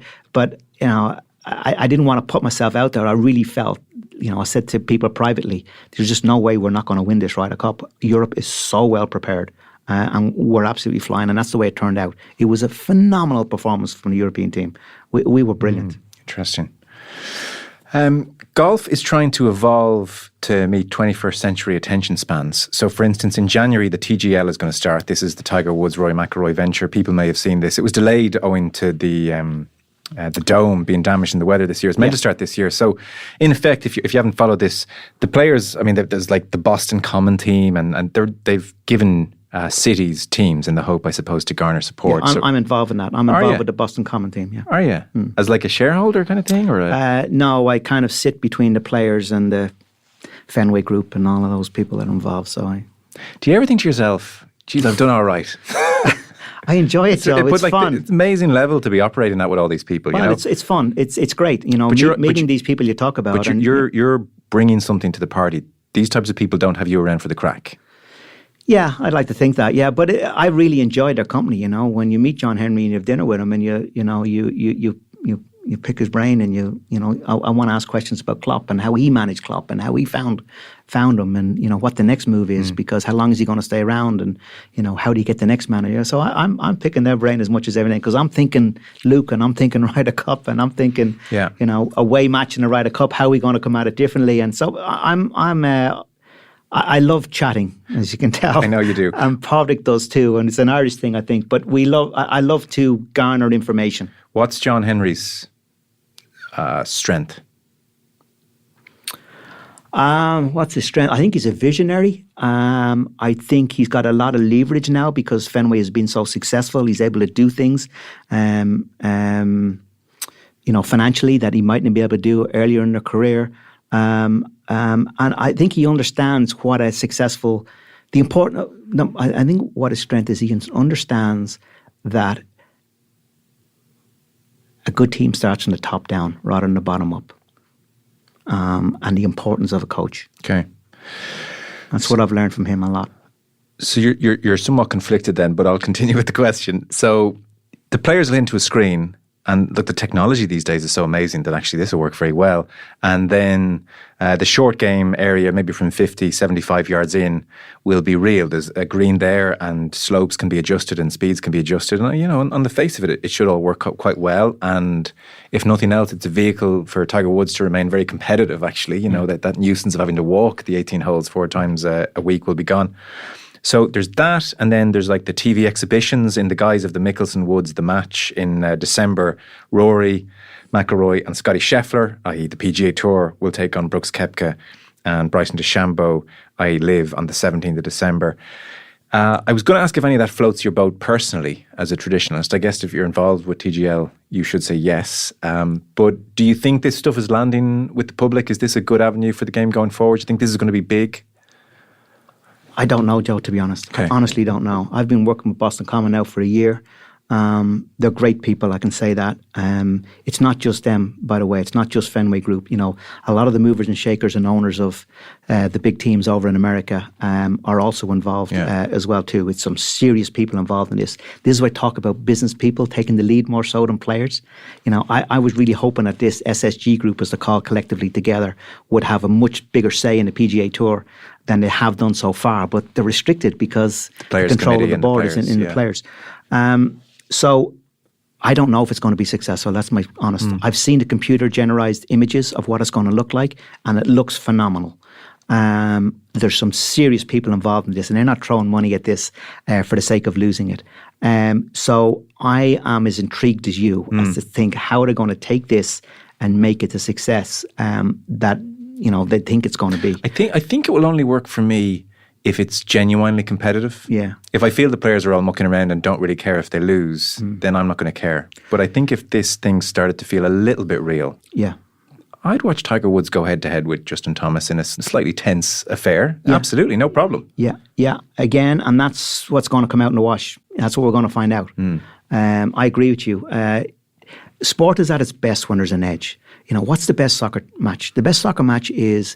I didn't want to put myself out there. I really felt, I said to people privately, there's just no way we're not going to win this Ryder Cup. Europe is so well prepared, and we're absolutely flying, and that's the way it turned out. It was a phenomenal performance from the European team. We were brilliant. Interesting. Golf is trying to evolve to meet 21st century attention spans. So, for instance, in January, the TGL is going to start. This is the Tiger Woods, Rory McIlroy venture. People may have seen this. It was delayed owing to the dome being damaged in the weather this year. It's meant to start this year. So, in effect, if you haven't followed this, the players, there's like the Boston Common team, and they've given cities teams in the hope, I suppose, to garner support. Yeah, I'm involved in that. I'm involved with the Boston Common team, yeah. Are you? As like a shareholder kind of thing? Or no, I kind of sit between the players and the Fenway Group and all of those people that are involved. Do you ever think to yourself, geez, I've done all right? I enjoy it, Joe. It's fun. It's an amazing level to be operating at with all these people. Well, it's fun. It's great. Meeting these people you talk about. But you're bringing something to the party. These types of people don't have you around for the crack. Yeah, I'd like to think that. Yeah, but I really enjoy their company. When you meet John Henry and you have dinner with him, and you pick his brain, and I want to ask questions about Klopp and how he managed Klopp and how he found him, and what the next move is, because how long is he going to stay around, and how do you get the next manager? So I'm picking their brain as much as everything, because I'm thinking Luke, and I'm thinking Ryder Cup, and I'm thinking away match in the Ryder Cup. How are we going to come at it differently? And so I love chatting, as you can tell. I know you do. And Padraig does too, and it's an Irish thing, I think. But I love to garner information. What's John Henry's strength? What's his strength? I think he's a visionary. I think he's got a lot of leverage now because Fenway has been so successful. He's able to do things, financially that he mightn't be able to do earlier in their career. And I think he understands what a successful, I think what his strength is, he understands that a good team starts from the top down rather than the bottom up, and the importance of a coach. Okay. That's what I've learned from him a lot. So you're somewhat conflicted then, but I'll continue with the question. So the players will into a screen, and look, the technology these days is so amazing that actually this will work very well. And then the short game area, maybe from 50, 75 yards in, will be real. There's a green there, and slopes can be adjusted and speeds can be adjusted. And, on the face of it, it should all work out quite well. And if nothing else, it's a vehicle for Tiger Woods to remain very competitive, actually. That nuisance of having to walk the 18 holes 4 times a week will be gone. So there's that, and then there's like the TV exhibitions in the guise of the Mickelson Woods, the match in December. Rory McIlroy and Scotty Scheffler, i.e. the PGA Tour, will take on Brooks Koepka and Bryson DeChambeau, i.e. Live, on the 17th of December. I was going to ask if any of that floats your boat personally as a traditionalist. I guess if you're involved with TGL, you should say yes. But do you think this stuff is landing with the public? Is this a good avenue for the game going forward? Do you think this is going to be big? I don't know, Joe, to be honest. Okay. I honestly don't know. I've been working with Boston Common now for a year. They're great people, I can say that. It's not just them, by the way. It's not just Fenway Group. A lot of the movers and shakers and owners of the big teams over in America are also involved as well too. It's some serious people involved in this. This is why I talk about business people taking the lead more so than players. I was really hoping that this SSG group, as they're called collectively together, would have a much bigger say in the PGA Tour than they have done so far, but they're restricted because the control of the board is in the players. So I don't know if it's going to be successful. That's my honest. I've seen the computer-generized images of what it's going to look like, and it looks phenomenal. There's some serious people involved in this, and they're not throwing money at this for the sake of losing it. So I am as intrigued as you as to think how they're going to take this and make it a success that they think it's going to be. I think it will only work for me if it's genuinely competitive. Yeah. If I feel the players are all mucking around and don't really care if they lose, then I'm not going to care. But I think if this thing started to feel a little bit real, yeah, I'd watch Tiger Woods go head-to-head with Justin Thomas in a slightly tense affair. Yeah. Absolutely, no problem. Yeah. Again, and that's what's going to come out in the wash. That's what we're going to find out. I agree with you. Sport is at its best when there's an edge. What's the best soccer match? The best soccer match is,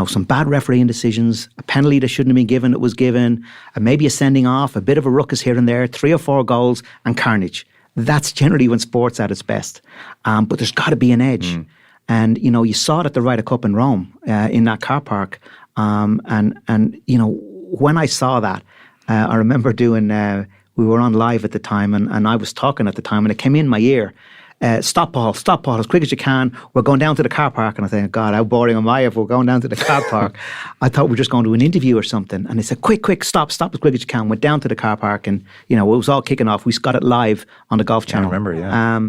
some bad refereeing decisions, a penalty that shouldn't have been given that was given, maybe a sending off, a bit of a ruckus here and there, 3 or 4 goals and carnage. That's generally when sport's at its best. But there's got to be an edge. And, you saw it at the Ryder Cup in Rome, in that car park. And when I saw that, I remember doing, we were on live at the time and I was talking at the time and it came in my ear. Stop Paul, as quick as you can. We're going down to the car park. And I think, God, how boring am I if we're going down to the car park? I thought we were just going to an interview or something. And they said, quick, stop as quick as you can. Went down to the car park and, it was all kicking off. We got it live on the Golf Channel. I remember, yeah.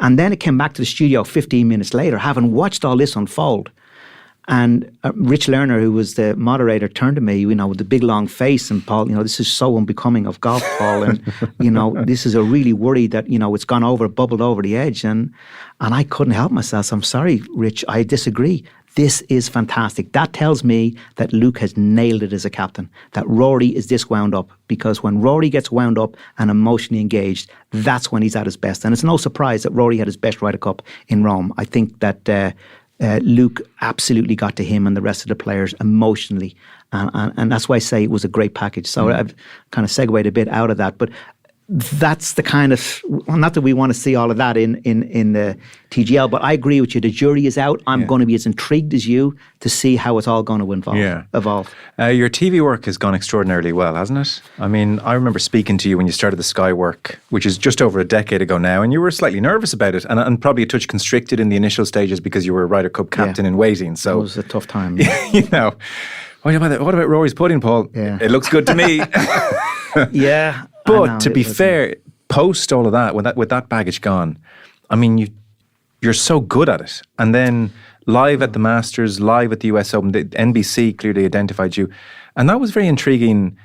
And then it came back to the studio 15 minutes later, having watched all this unfold. And Rich Lerner, who was the moderator, turned to me, with the big long face, and Paul, this is so unbecoming of golf, Paul, and this is a really worry that it's bubbled over the edge, and I couldn't help myself. So I'm sorry, Rich, I disagree. This is fantastic. That tells me that Luke has nailed it as a captain, that Rory is this wound up, because when Rory gets wound up and emotionally engaged, that's when he's at his best. And it's no surprise that Rory had his best Ryder Cup in Rome. I think that Luke absolutely got to him and the rest of the players emotionally. And that's why I say it was a great package. So I've kind of segued a bit out of that. But that's the kind of, not that we want to see all of that in the TGL, but I agree with you. The jury is out. I'm going to be as intrigued as you to see how it's all going to evolve. Your TV work has gone extraordinarily well, hasn't it? I mean, I remember speaking to you when you started the Sky work, which is just over a decade ago now, and you were slightly nervous about it and probably a touch constricted in the initial stages because you were a Ryder Cup captain in waiting. So it was a tough time. What about Rory's pudding, Paul? Yeah. It looks good to me. Yeah. But to be fair, post all of that, with that baggage gone, I mean, you're so good at it. And then live at the Masters, live at the US Open, the NBC clearly identified you. And that was very intriguing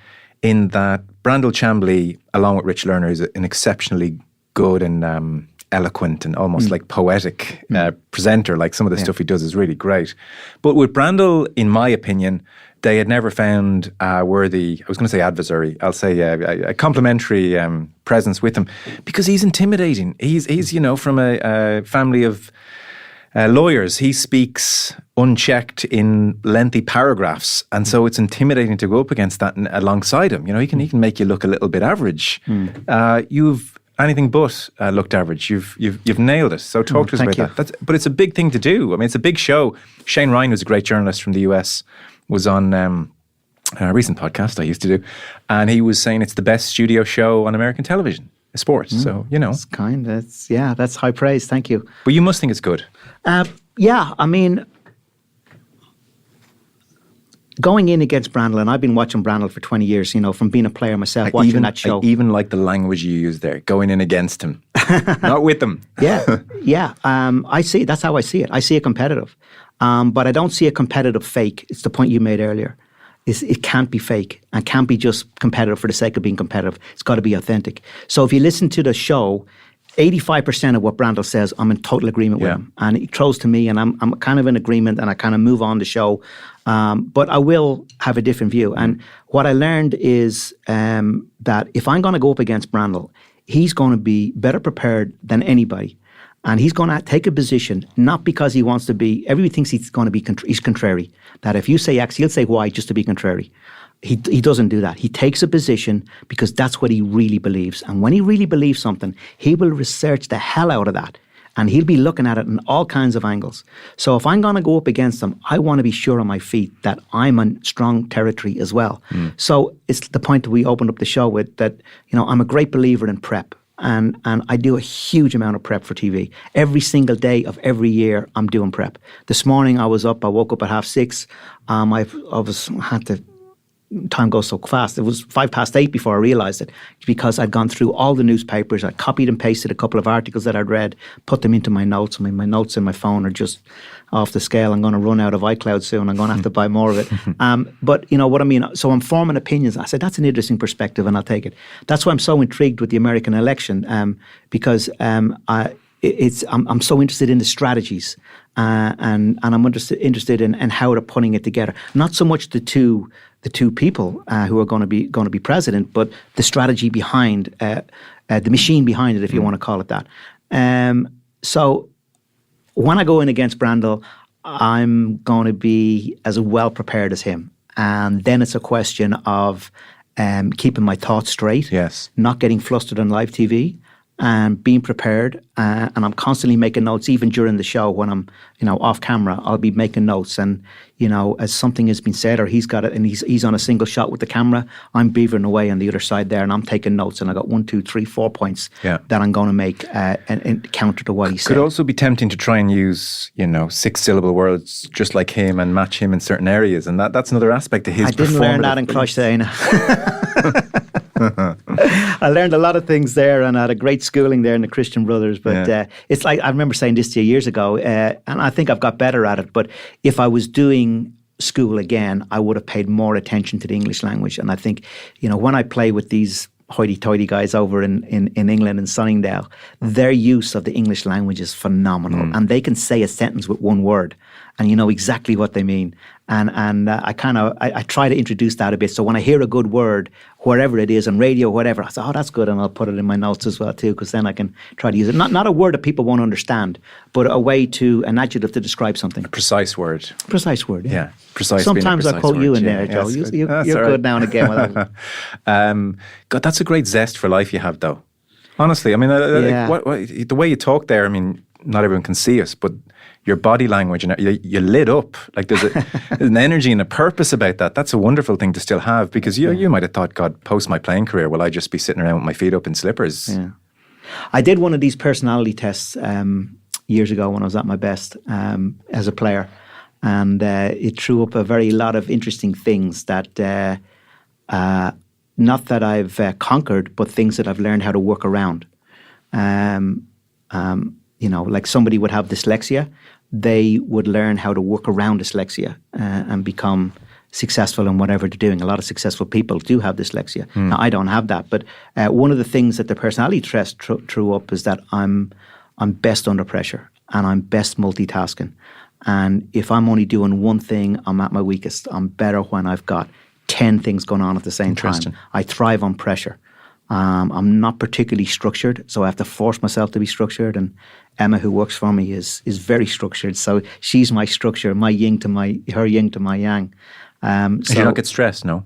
in that Brandel Chamblee, along with Rich Lerner, is an exceptionally good and eloquent and almost like poetic presenter. Like some of the stuff he does is really great. But with Brandel, in my opinion, they had never found a worthy, I was going to say adversary, I'll say a complimentary presence with him, because he's intimidating. He's from a family of lawyers. He speaks unchecked in lengthy paragraphs, and so it's intimidating to go up against that and alongside him. He can make you look a little bit average. You've anything but looked average. You've nailed it. So talk to us about that. But it's a big thing to do. I mean, it's a big show. Shane Ryan, who's a great journalist from the US, was on a recent podcast I used to do, and he was saying it's the best studio show on American television, sports. So, It's that's high praise. Thank you. But you must think it's good. I mean, going in against Brandel, and I've been watching Brandel for 20 years, from being a player myself, watching that show. I even like the language you use there, going in against him, not with him. I see it. That's how I see it. I see it competitive. But I don't see a competitive fake. It's the point you made earlier. It can't be fake and can't be just competitive for the sake of being competitive. It's got to be authentic. So if you listen to the show, 85% of what Brandel says, I'm in total agreement with him. And he throws to me and I'm kind of in agreement and I kind of move on the show. But I will have a different view. And what I learned is that if I'm going to go up against Brandel, he's going to be better prepared than anybody. And he's going to take a position, not because he wants to be, everybody thinks he's going to be, he's contrary. That if you say X, he'll say Y just to be contrary. He doesn't do that. He takes a position because that's what he really believes. And when he really believes something, he will research the hell out of that. And he'll be looking at it in all kinds of angles. So if I'm going to go up against him, I want to be sure on my feet that I'm in strong territory as well. So it's the point that we opened up the show with, that, I'm a great believer in prep. And I do a huge amount of prep for TV. Every single day of every year, I'm doing prep. This morning, I woke up at 6:30. Time goes so fast. It was 8:05 before I realised it, because I'd gone through all the newspapers. I copied and pasted a couple of articles that I'd read, put them into my notes. I mean, my notes in my phone are just off the scale. I'm going to run out of iCloud soon. I'm going to have to buy more of it. But you know what I mean? So I'm forming opinions. I said, that's an interesting perspective, and I'll take it. That's why I'm so intrigued with the American election, because I'm so interested in the strategies, and I'm interested in how they're putting it together. Not so much the two people who are going to be president, but the strategy behind the machine behind it, if you want to call it that. So when I go in against Brandel, I'm going to be as well prepared as him, and then it's a question of keeping my thoughts straight, yes, not getting flustered on live TV, and being prepared. And I'm constantly making notes, even during the show when I'm, off camera. I'll be making notes, and as something has been said or he's got it, and he's on a single shot with the camera, I'm beavering away on the other side there, and I'm taking notes, and I got 1, 2, 3, 4 points that I'm going to make and counter to what he said. Could also be tempting to try and use 6-syllable words just like him and match him in certain areas, and that's another aspect of his. I didn't learn that in Cloistein. I learned a lot of things there, and I had a great schooling there in the Christian Brothers. But it's like, I remember saying this to you years ago, and I think I've got better at it. But if I was doing school again, I would have paid more attention to the English language. And I think, when I play with these hoity-toity guys over in England and Sunningdale, their use of the English language is phenomenal, and they can say a sentence with one word, and you know exactly what they mean. And I try to introduce that a bit. So when I hear a good word, wherever it is, on radio, whatever, I say, oh, that's good, and I'll put it in my notes as well too, because then I can try to use it. Not a word that people won't understand, but an adjective to describe something. A precise word. Precise word, yeah. Yeah, precise. Sometimes I quote you in there, Joe. Yes, You're good now and again with that. God, that's a great zest for life you have, though. Honestly, I mean, the way you talk there, I mean, not everyone can see us, but your body language, and you lit up. Like there's an energy and a purpose about that. That's a wonderful thing to still have, because you might have thought, God, post my playing career, will I just be sitting around with my feet up in slippers? Yeah. I did one of these personality tests years ago when I was at my best as a player, and it threw up a lot of interesting things that not that I've conquered, but things that I've learned how to work around. Like somebody would have dyslexia, they would learn how to work around dyslexia and become successful in whatever they're doing. A lot of successful people do have dyslexia. Now, I don't have that, but one of the things that the personality test threw up is that I'm best under pressure, and I'm best multitasking. And if I'm only doing one thing, I'm at my weakest. I'm better when I've got 10 things going on at the same time. I thrive on pressure. I'm not particularly structured, so I have to force myself to be structured. And Emma, who works for me, is very structured. So she's my structure, her yin to my yang. So you don't get stressed, no?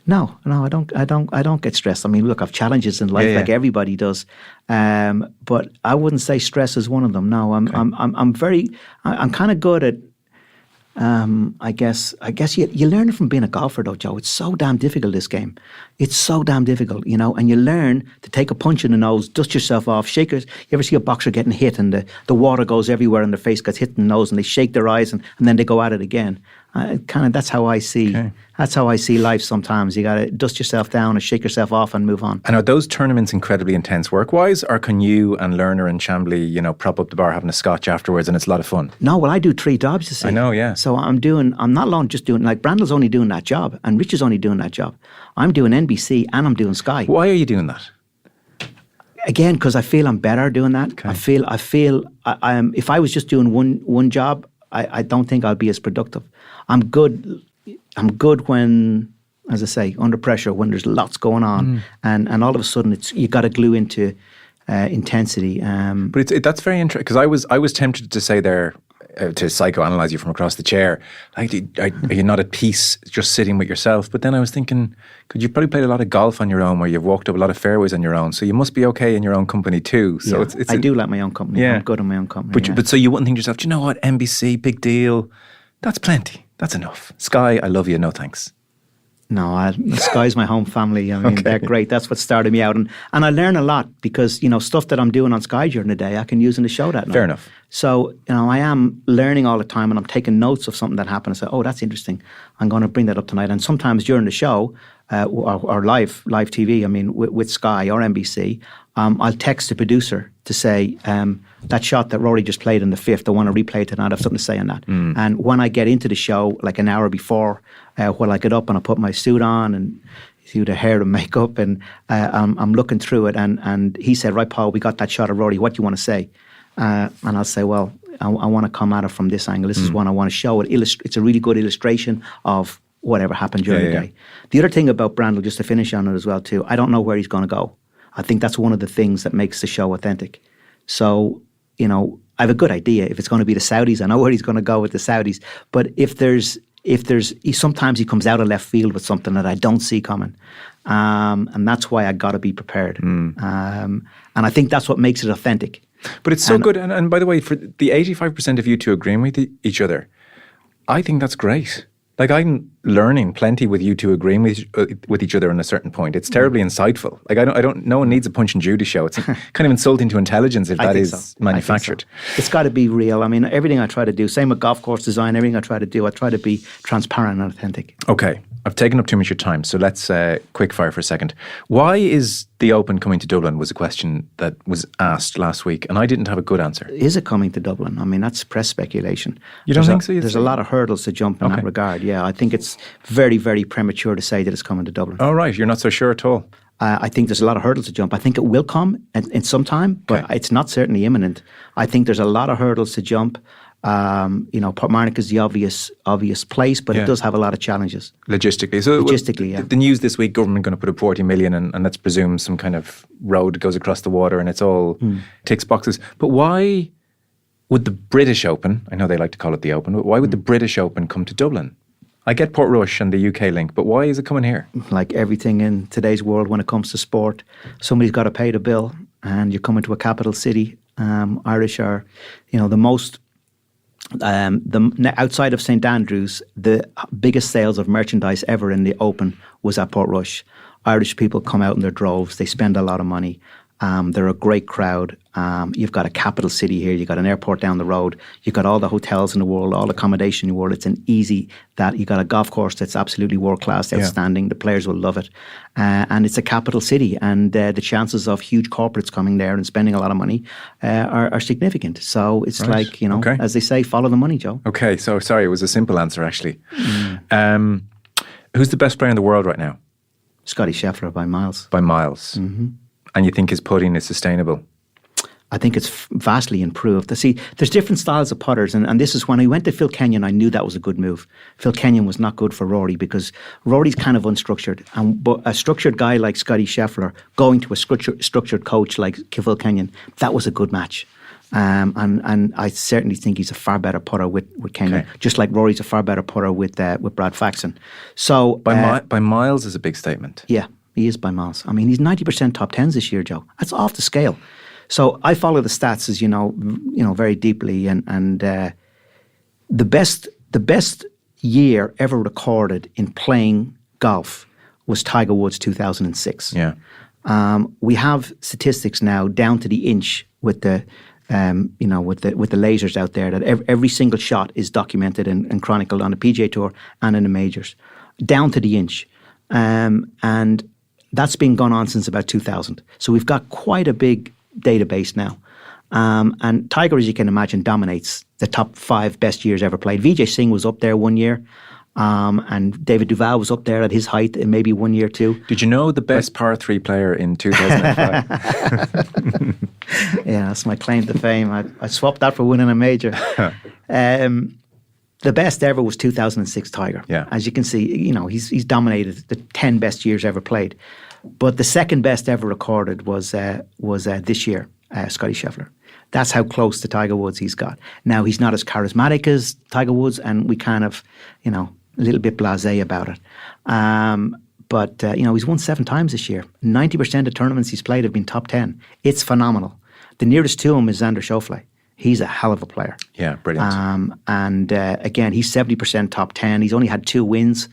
No, I don't get stressed. I mean, look, I've challenges in life like everybody does, but I wouldn't say stress is one of them. No, I'm kind of good at. I guess you learn it from being a golfer, though, Joe. It's so damn difficult, this game. It's so damn difficult, and you learn to take a punch in the nose, dust yourself off, shakers. You ever see a boxer getting hit and the water goes everywhere and their face gets hit in the nose, and they shake their eyes and then they go at it again. That's how I see. Okay. That's how I see life sometimes. You got to dust yourself down and shake yourself off and move on. And are those tournaments incredibly intense work-wise, or can you and Lerner and Chamblee, prop up the bar having a scotch afterwards and it's a lot of fun? No, well, I do 3 jobs, you see. I know, yeah. So I'm not alone just doing, like Brandel's only doing that job and Rich is only doing that job. I'm doing NBC and I'm doing Sky. Why are you doing that? Again, because I feel I'm better doing that. Okay. I feel if I was just doing one job, I don't think I'll be as productive. I'm good when, as I say, under pressure, when there's lots going on, and all of a sudden you got to glue into intensity. But that's very interesting, because I was tempted to say there, to psychoanalyze you from across the chair, like, are you not at peace just sitting with yourself? But then I was thinking, could you probably played a lot of golf on your own, where you've walked up a lot of fairways on your own, so you must be okay in your own company too. So I do like my own company. Yeah. I'm good in my own company. But so you wouldn't think to yourself, do you know what, NBC, big deal, that's plenty, that's enough. Sky, I love you, no thanks. No, Sky's my home family. I mean, they're great. That's what started me out. And I learn a lot because, stuff that I'm doing on Sky during the day, I can use in the show that night. Fair enough. So, I am learning all the time and I'm taking notes of something that happened and say, oh, that's interesting. I'm going to bring that up tonight. And sometimes during the show or live TV, I mean, with Sky or NBC, I'll text the producer to say, that shot that Rory just played in the fifth, I want to replay it tonight. I have something to say on that. And when I get into the show, like an hour before, when I get up and I put my suit on and do the hair and makeup, and I'm looking through it, and he said, right, Paul, we got that shot of Rory. What do you want to say? And I'll say, well, I want to come at it from this angle. This is what I want to show. It's a really good illustration of whatever happened during the day. The other thing about Brandel, just to finish on it as well too, I don't know where he's going to go. I think that's one of the things that makes the show authentic. So, I have a good idea. If it's going to be the Saudis, I know where he's going to go with the Saudis. But sometimes he comes out of left field with something that I don't see coming. And that's why I got to be prepared. And I think that's what makes it authentic. But it's so good. And by the way, for the 85% of you two agreeing with each other, I think that's great. Like, I'm learning plenty with you two agreeing with each other on a certain point. It's terribly insightful. Like, I don't. No one needs a Punch and Judy show. It's kind of insulting to intelligence if that is manufactured. It's got to be real. I mean, everything I try to do, same with golf course design, everything I try to do, I try to be transparent and authentic. Okay. I've taken up too much of your time, so let's quick fire for a second. Why is the Open coming to Dublin was a question that was asked last week, and I didn't have a good answer. Is it coming to Dublin? I mean, that's press speculation. You don't think so? There's a lot of hurdles to jump in that regard. Yeah, I think it's very, very premature to say that it's coming to Dublin. Oh, right. You're not so sure at all? I think there's a lot of hurdles to jump. I think it will come in some time, but it's not certainly imminent. I think there's a lot of hurdles to jump. Portmarnock is the obvious place, but it does have a lot of challenges. Logistically. Yeah. The news this week, government going to put up 40 million and let's presume some kind of road goes across the water and it's all ticks boxes. But why would the British Open, I know they like to call it the Open, but why would the British Open come to Dublin? I get Portrush and the UK link, but why is it coming here? Like everything in today's world when it comes to sport, somebody's got to pay the bill and you're coming to a capital city. Irish are, the most... outside of St Andrews, the biggest sales of merchandise ever in the Open was at Portrush. Irish people come out in their droves. They spend a lot of money. They're a great crowd. You've got a capital city here. You've got an airport down the road. You've got all the hotels in the world, all accommodation in the world. It's you've got a golf course that's absolutely world-class, outstanding. The players will love it. And it's a capital city. And the chances of huge corporates coming there and spending a lot of money are significant. So it's as they say, follow the money, Joe. Okay, so sorry, it was a simple answer, actually. Who's the best player in the world right now? Scotty Scheffler by miles. By miles. Mm-hmm. And you think his putting is sustainable? I think it's vastly improved. See, there's different styles of putters, and this is when I went to Phil Kenyon, I knew that was a good move. Phil Kenyon was not good for Rory because Rory's kind of unstructured. But a structured guy like Scotty Scheffler going to a structured coach like Phil Kenyon, that was a good match. And I certainly think he's a far better putter with Kenyon, just like Rory's a far better putter with Brad Faxon. So by miles is a big statement. Yeah. He is by miles. I mean, he's 90% top tens this year, Joe. That's off the scale. So I follow the stats, as you know, very deeply. And the best year ever recorded in playing golf was Tiger Woods 2006. Yeah. We have statistics now down to the inch with the lasers out there that every single shot is documented and chronicled on the PGA Tour and in the majors, down to the inch. And that's been going on since about 2000. So we've got quite a big database now. And Tiger, as you can imagine, dominates the top 5 best years ever played. Vijay Singh was up there one year. And David Duval was up there at his height in maybe 1 year too. Did you know the best par 3 player in 2005? Yeah, that's my claim to fame. I swapped that for winning a major. The best ever was 2006 Tiger. Yeah. As you can see, he's dominated the 10 best years ever played. But the second best ever recorded was this year, Scotty Scheffler. That's how close to Tiger Woods he's got. Now, he's not as charismatic as Tiger Woods, and we kind of, a little bit blasé about it. But he's won 7 times this year. 90% of tournaments he's played have been top 10. It's phenomenal. The nearest to him is Xander Schauffele. He's a hell of a player. Yeah, brilliant. Again, he's 70% top 10. He's only had 2 wins.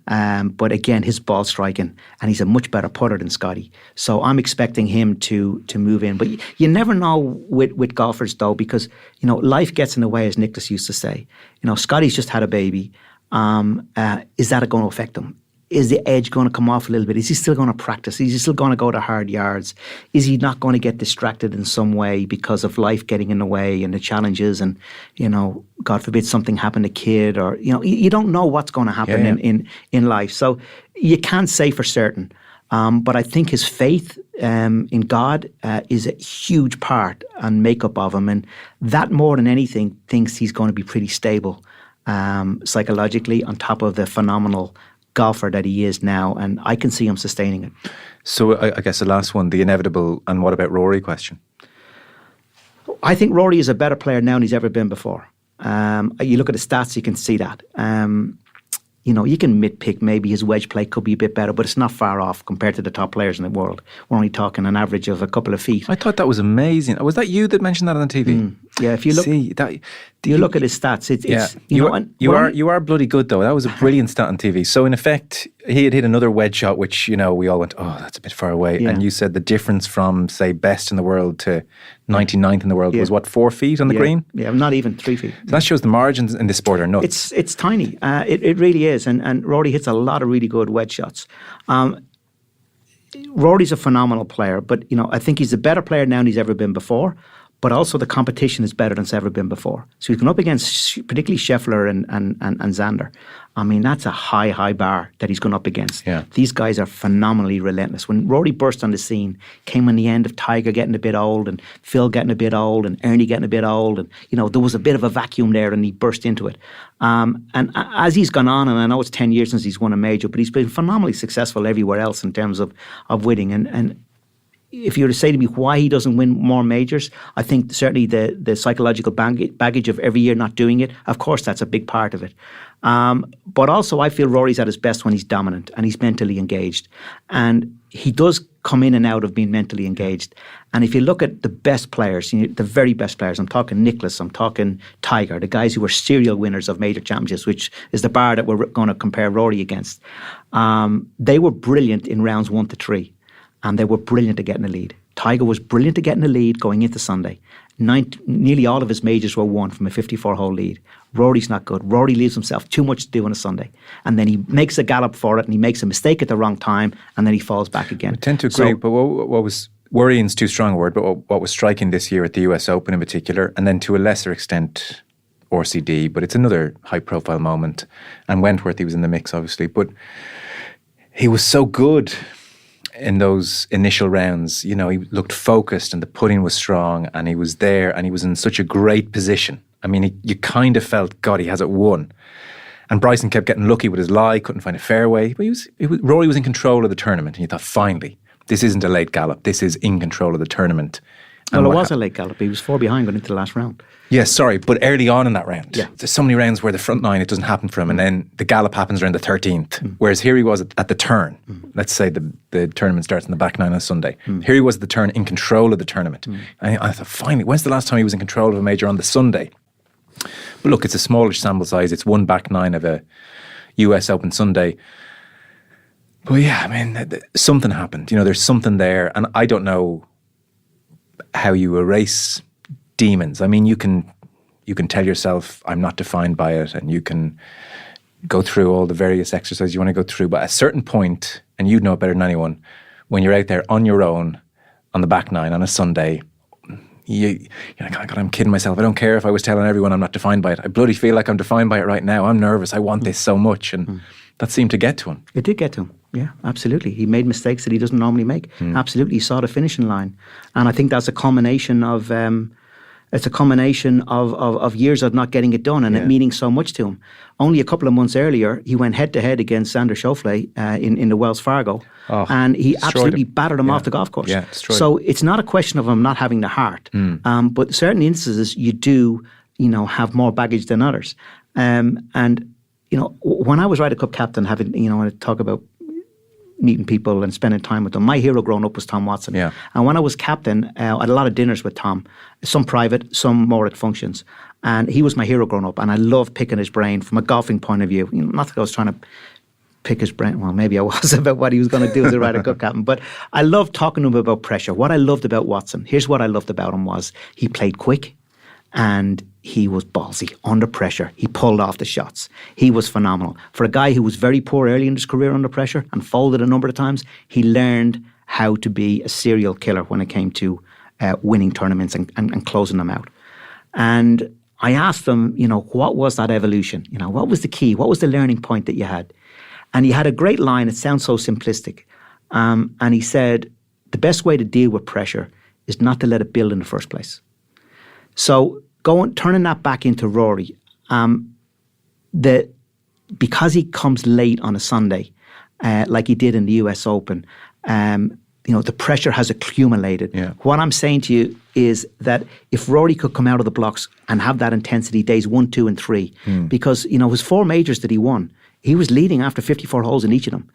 But again, his ball striking, and he's a much better putter than Scotty. So I'm expecting him to move in. But you never know with golfers, though, because, life gets in the way, as Nicholas used to say. Scotty's just had a baby. Is that going to affect him? Is the edge going to come off a little bit? Is he still going to practice? Is he still going to go to hard yards? Is he not going to get distracted in some way because of life getting in the way and the challenges and, God forbid something happened to kid or, you don't know what's going to happen in life. So you can't say for certain. But I think his faith in God is a huge part and makeup of him. And that more than anything thinks he's going to be pretty stable psychologically on top of the phenomenal golfer that he is now, and I can see him sustaining it. So I guess the last one, the inevitable, and what about Rory question? I think Rory is a better player now than he's ever been before. You look at the stats, you can see that. You can nitpick maybe his wedge play could be a bit better, but it's not far off compared to the top players in the world. We're only talking an average of a couple of feet. I thought that was amazing. Was that you that mentioned that on the TV? Yeah, if you look, look at his stats. You are bloody good though. That was a brilliant stat on TV. So in effect, he had hit another wedge shot, which we all went, oh, that's a bit far away. Yeah. And you said the difference from say best in the world to 99th in the world was what, 4 feet on the green? Yeah, not even 3 feet. So that shows the margins in this sport are nuts. It's tiny. It really is. And Rory hits a lot of really good wedge shots. Rory's a phenomenal player, but I think he's a better player now than he's ever been before. But also the competition is better than it's ever been before. So he's gone up against particularly Scheffler and Xander. I mean, that's a high bar that he's gone up against. Yeah. These guys are phenomenally relentless. When Rory burst on the scene, came on the end of Tiger getting a bit old and Phil getting a bit old and Ernie getting a bit old. And, there was a bit of a vacuum there and he burst into it. And as he's gone on, and I know it's 10 years since he's won a major, but he's been phenomenally successful everywhere else in terms of winning. And if you were to say to me why he doesn't win more majors, I think certainly the psychological baggage of every year not doing it, of course, that's a big part of it. But also I feel Rory's at his best when he's dominant and he's mentally engaged. And he does come in and out of being mentally engaged. And if you look at the best players, the very best players, I'm talking Nicklaus, I'm talking Tiger, the guys who were serial winners of major championships, which is the bar that we're going to compare Rory against. They were brilliant in rounds 1 to 3. And they were brilliant at getting the lead. Tiger was brilliant at getting the lead going into Sunday. Nearly all of his majors were won from a 54-hole lead. Rory's not good. Rory leaves himself too much to do on a Sunday. And then he makes a gallop for it and he makes a mistake at the wrong time and then he falls back again. I tend to agree, but what was worrying's too strong a word, but what was striking this year at the US Open in particular, and then to a lesser extent RCD, but it's another high-profile moment. And Wentworth, he was in the mix, obviously. But he was so good in those initial rounds. He looked focused and the putting was strong and he was there and he was in such a great position. I mean, you kind of felt, God, he has it won. And Bryson kept getting lucky with his lie, couldn't find a fairway. But Rory was in control of the tournament and you thought, finally, this isn't a late gallop. This is in control of the tournament. Well, it was a late gallop. He was 4 behind going into the last round. Yes, sorry, but early on in that round. Yeah. There's so many rounds where the front 9, it doesn't happen for him, and then the gallop happens around the 13th. Whereas here he was at the turn. Let's say the tournament starts in the back 9 on Sunday. Here he was at the turn in control of the tournament. And I thought, finally, when's the last time he was in control of a major on the Sunday? But look, it's a smallish sample size. It's one back 9 of a US Open Sunday. But yeah, I mean, something happened. There's something there, and I don't know how you erase demons. I mean, you can tell yourself, I'm not defined by it, and you can go through all the various exercises you want to go through. But at a certain point, and you'd know it better than anyone, when you're out there on your own on the back 9 on a Sunday, you're like, oh God, I'm kidding myself. I don't care if I was telling everyone I'm not defined by it. I bloody feel like I'm defined by it right now. I'm nervous. I want this so much. And that seemed to get to him. It did get to him. Yeah, absolutely. He made mistakes that he doesn't normally make. Absolutely. He saw the finishing line. And I think that's a combination of years of not getting it done and it meaning so much to him. Only a couple of months earlier, he went head-to-head against Xander Schauffele in the Wells Fargo, and he absolutely battered him off the golf course. Yeah, so it's not a question of him not having the heart, but certain instances you do, have more baggage than others. And when I was Ryder Cup captain, having, when I talk about meeting people and spending time with them. My hero growing up was Tom Watson. Yeah. And when I was captain, I had a lot of dinners with Tom, some private, some more at functions. And he was my hero growing up, and I loved picking his brain from a golfing point of view. Not that I was trying to pick his brain. Well, maybe I was about what he was going to do as a Ryder Cup captain. But I loved talking to him about pressure. What I loved about Watson, here's what I loved about him was he played quick and he was ballsy under pressure. He pulled off the shots. He was phenomenal. For a guy who was very poor early in his career under pressure and folded a number of times, he learned how to be a serial killer when it came to winning tournaments and closing them out. And I asked him, what was that evolution? What was the key? What was the learning point that you had? And he had a great line. It sounds so simplistic. And he said, the best way to deal with pressure is not to let it build in the first place. So turning that back into Rory, because he comes late on a Sunday, like he did in the US Open, the pressure has accumulated. Yeah. What I'm saying to you is that if Rory could come out of the blocks and have that intensity days 1, 2, and 3, because his 4 majors that he won, he was leading after 54 holes in each of them.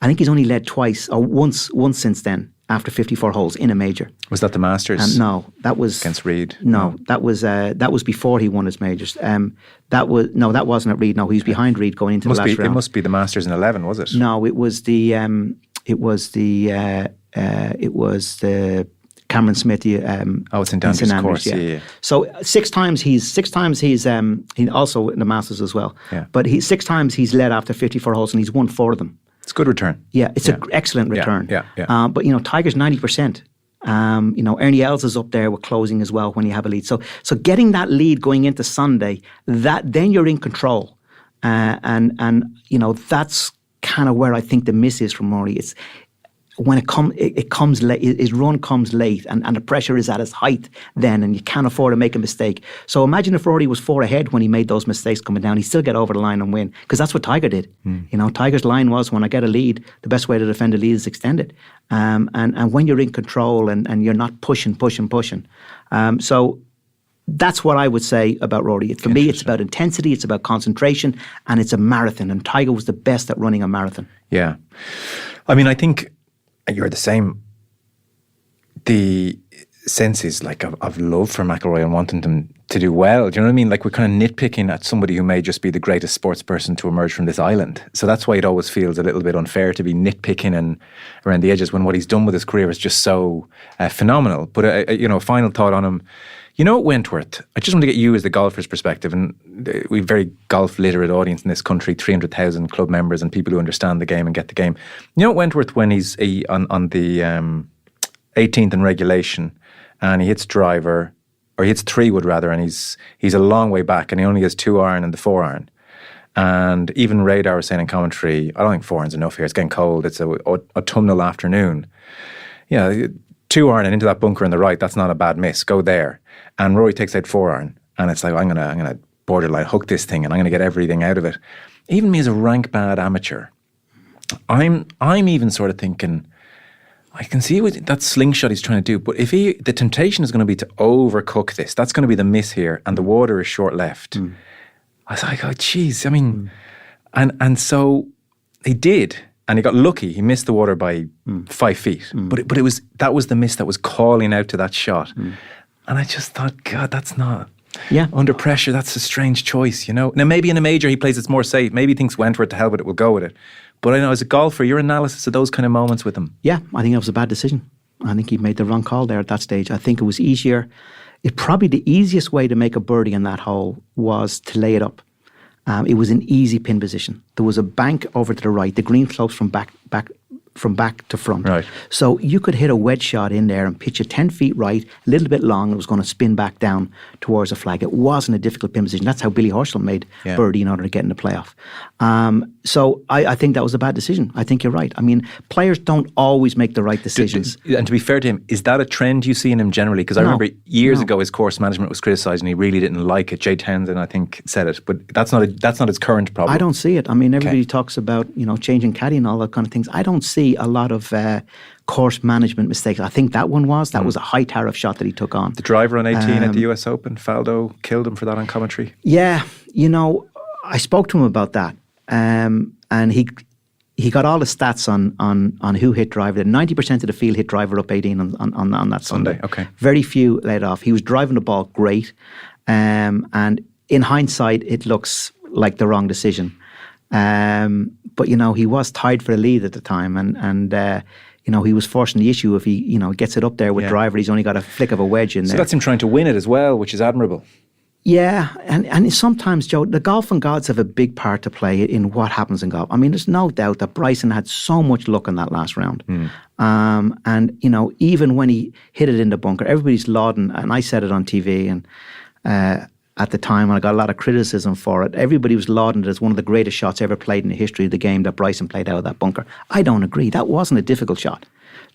I think he's only led twice or once since then after 54 holes in a major. Was that the Masters? No, that was against Reed. No, that was before he won his majors. That wasn't at Reed. No, he was behind Reed going into the last round. It must be the Masters in 11, was it? No, it was the Cameron Smith. It's in Andrews course. Yeah. So six times he's he also in the Masters as well. Yeah. But 6 times he's led after 54 holes and he's won 4 of them. It's a good return. Yeah, it's an excellent return. Yeah. But Tiger's 90%. Ernie Els is up there with closing as well when you have a lead. So getting that lead going into Sunday, then you're in control. And that's kind of where I think the miss is from Rory. It's when it comes late, his run comes late and the pressure is at its height then and you can't afford to make a mistake. So imagine if Rory was 4 ahead when he made those mistakes coming down, he'd still get over the line and win, because that's what Tiger did. Tiger's line was, when I get a lead, the best way to defend a lead is extend it. And when you're in control and you're not pushing. So that's what I would say about Rory. For me, it's about intensity, it's about concentration, and it's a marathon. And Tiger was the best at running a marathon. Yeah. I mean, I think you're the same. The sense is like of love for McIlroy and wanting them to do well. Do you know what I mean? Like, we're kind of nitpicking at somebody who may just be the greatest sports person to emerge from this island. So that's why it always feels a little bit unfair to be nitpicking and around the edges when what he's done with his career is just so phenomenal. But a final thought on him. At Wentworth, I just want to get you as the golfer's perspective, and we have a very golf literate audience in this country, 300,000 club members and people who understand the game and get the game. At Wentworth, when he's on the 18th in regulation and he hits driver, or he hits 3-wood rather, and he's a long way back and he only has 2-iron and the 4-iron. And even Radar was saying in commentary, I don't think 4-iron's enough here. It's getting cold. It's a autumnal afternoon. 2-iron and into that bunker on the right, that's not a bad miss. Go there. And Rory takes out 4-iron, and it's like, I'm gonna borderline hook this thing, and I'm gonna get everything out of it. Even me as a rank bad amateur, I'm even sort of thinking, I can see what that slingshot he's trying to do, but if the temptation is going to be to overcook this, that's going to be the miss here, and the water is short left. I was like, oh geez, I mean, and so he did. And he got lucky. He missed the water by 5 feet. But that was the miss that was calling out to that shot. And I just thought, God, that's not... Yeah. Under pressure, that's a strange choice, Now, maybe in a major he plays it's more safe. Maybe he thinks Wentworth, to hell with it, will go with it. But I know, as a golfer, your analysis of those kind of moments with him. Yeah, I think that was a bad decision. I think he made the wrong call there at that stage. I think it was easier. Probably the easiest way to make a birdie in that hole was to lay it up. It was an easy pin position. There was a bank over to the right. The green slopes from back to front. Right. So you could hit a wedge shot in there and pitch it 10 feet right, a little bit long. It was going to spin back down towards the flag. It wasn't a difficult pin position. That's how Billy Horschel made birdie in order to get in the playoff. So I think that was a bad decision. I think you're right. I mean, players don't always make the right decisions. And to be fair to him, is that a trend you see in him generally? Because I remember years ago his course management was criticised and he really didn't like it. Jay Townsend, I think, said it. But that's not his current problem. I don't see it. I mean, everybody talks about, changing caddy and all that kind of things. I don't see a lot of course management mistakes. I think that was a high tariff shot that he took on. The driver on 18 at the US Open, Faldo killed him for that on commentary. Yeah, I spoke to him about that. And he got all the stats on who hit driver. 90% of the field hit driver up 18 on that Sunday. Okay. Very few laid off. He was driving the ball great. And in hindsight, it looks like the wrong decision. But, you know, he was tied for the lead at the time, and you know, he was forcing the issue if he, you know, gets it up there with driver. He's only got a flick of a wedge in there. So that's him trying to win it as well, which is admirable. Yeah, and sometimes, Joe, the golfing gods have a big part to play in what happens in golf. I mean, there's no doubt that Bryson had so much luck in that last round. And, you know, even when he hit it in the bunker, everybody's lauding, and I said it on TV, and at the time, and I got a lot of criticism for it, everybody was lauding it as one of the greatest shots ever played in the history of the game that Bryson played out of that bunker. I don't agree. That wasn't a difficult shot.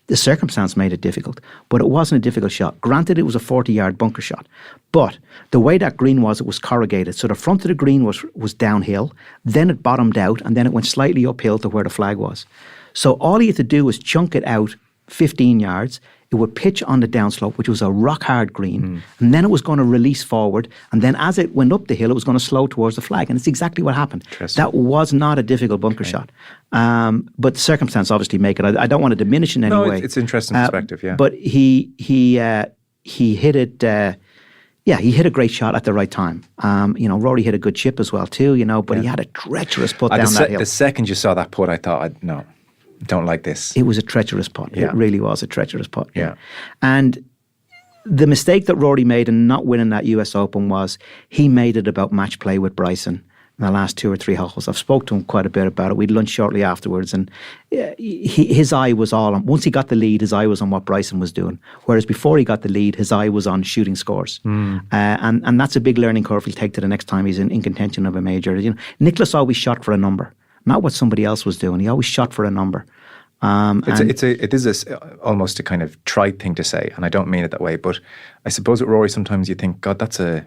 The circumstance made it difficult, but it wasn't a difficult shot. Granted, it was a 40-yard bunker shot, but the way that green was, it was corrugated. So the front of the green was downhill, then it bottomed out, and then it went slightly uphill to where the flag was. So all he had to do was chunk it out 15 yards. It would pitch on the downslope, which was a rock-hard green, and then it was going to release forward, and then as it went up the hill, it was going to slow towards the flag, and it's exactly what happened. That was not a difficult bunker shot. But the circumstance obviously make it. I don't want to diminish in any way. No, it's an interesting perspective, yeah. But he hit it... he hit a great shot at the right time. You know, Rory hit a good chip as well too, you know, but he had a treacherous putt down that hill. The second you saw that putt, I thought, no. Don't like this. It was a treacherous putt. Yeah. It really was a treacherous putt. Yeah. And the mistake that Rory made in not winning that US Open was he made it about match play with Bryson in the last 2 or 3 holes. I've spoke to him quite a bit about it. We'd lunch shortly afterwards, and his eye was all on, once he got the lead, his eye was on what Bryson was doing. Whereas before he got the lead, his eye was on shooting scores. And that's a big learning curve he'll take to the next time he's in contention of a major. You know, Nicklaus always shot for a number, not what somebody else was doing. He always shot for a number. It is almost a kind of trite thing to say, and I don't mean it that way, but I suppose with Rory sometimes you think, God, that's a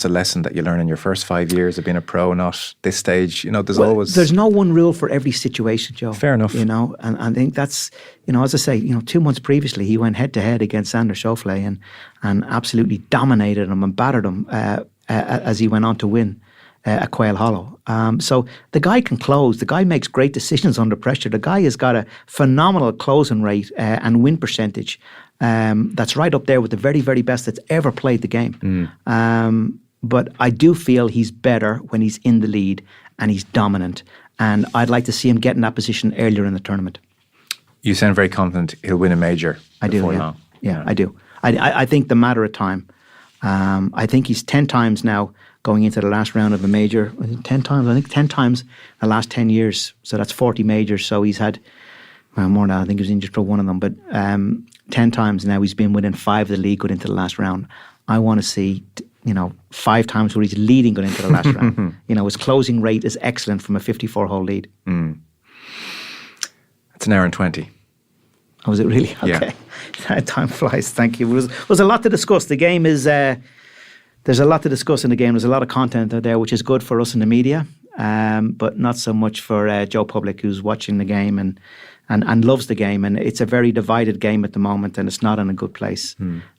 lesson that you learn in your first 5 years of being a pro, not this stage. You know, there's no one rule for every situation, Joe. Fair enough. You know, and I think that's, you know, as I say, you know, 2 months previously he went head to head against Sander Schauffele and absolutely dominated him and battered him as he went on to win at Quail Hollow. So the guy can close. The guy makes great decisions under pressure. The guy has got a phenomenal closing rate and win percentage that's right up there with the very, very best that's ever played the game. But I do feel he's better when he's in the lead and he's dominant. And I'd like to see him get in that position earlier in the tournament. You sound very confident he'll win a major. I do, yeah. Long. Yeah, I do. I think the matter of time. I think he's 10 times now going into the last round of a major. 10 times, I think 10 times in the last 10 years. So that's 40 majors. So he's had, well, more than that. I think he was injured for one of them. But 10 times now he's been within 5 of the league going into the last round. I want to see, you know, 5 times where he's leading going into the last round. You know, his closing rate is excellent from a 54-hole lead. It's an hour and 20. Oh, was it really? Okay. Yeah. Time flies. Thank you. It was a lot to discuss. The game is... there's a lot to discuss in the game. There's a lot of content out there, which is good for us in the media, but not so much for Joe Public, who's watching the game and loves the game. And it's a very divided game at the moment, and it's not in a good place.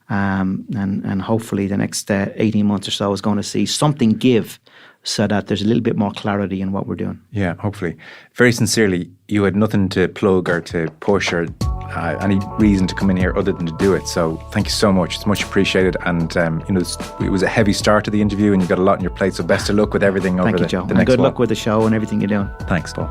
And hopefully the next 18 months or so is going to see something give so that there's a little bit more clarity in what we're doing. Yeah, hopefully. Very sincerely, you had nothing to plug or to push or any reason to come in here other than to do it. So thank you so much. It's much appreciated. And you know, it was a heavy start to the interview, and you've got a lot on your plate. So best of luck with everything over the next while. Good luck with the show and everything you're doing. Thanks, Paul.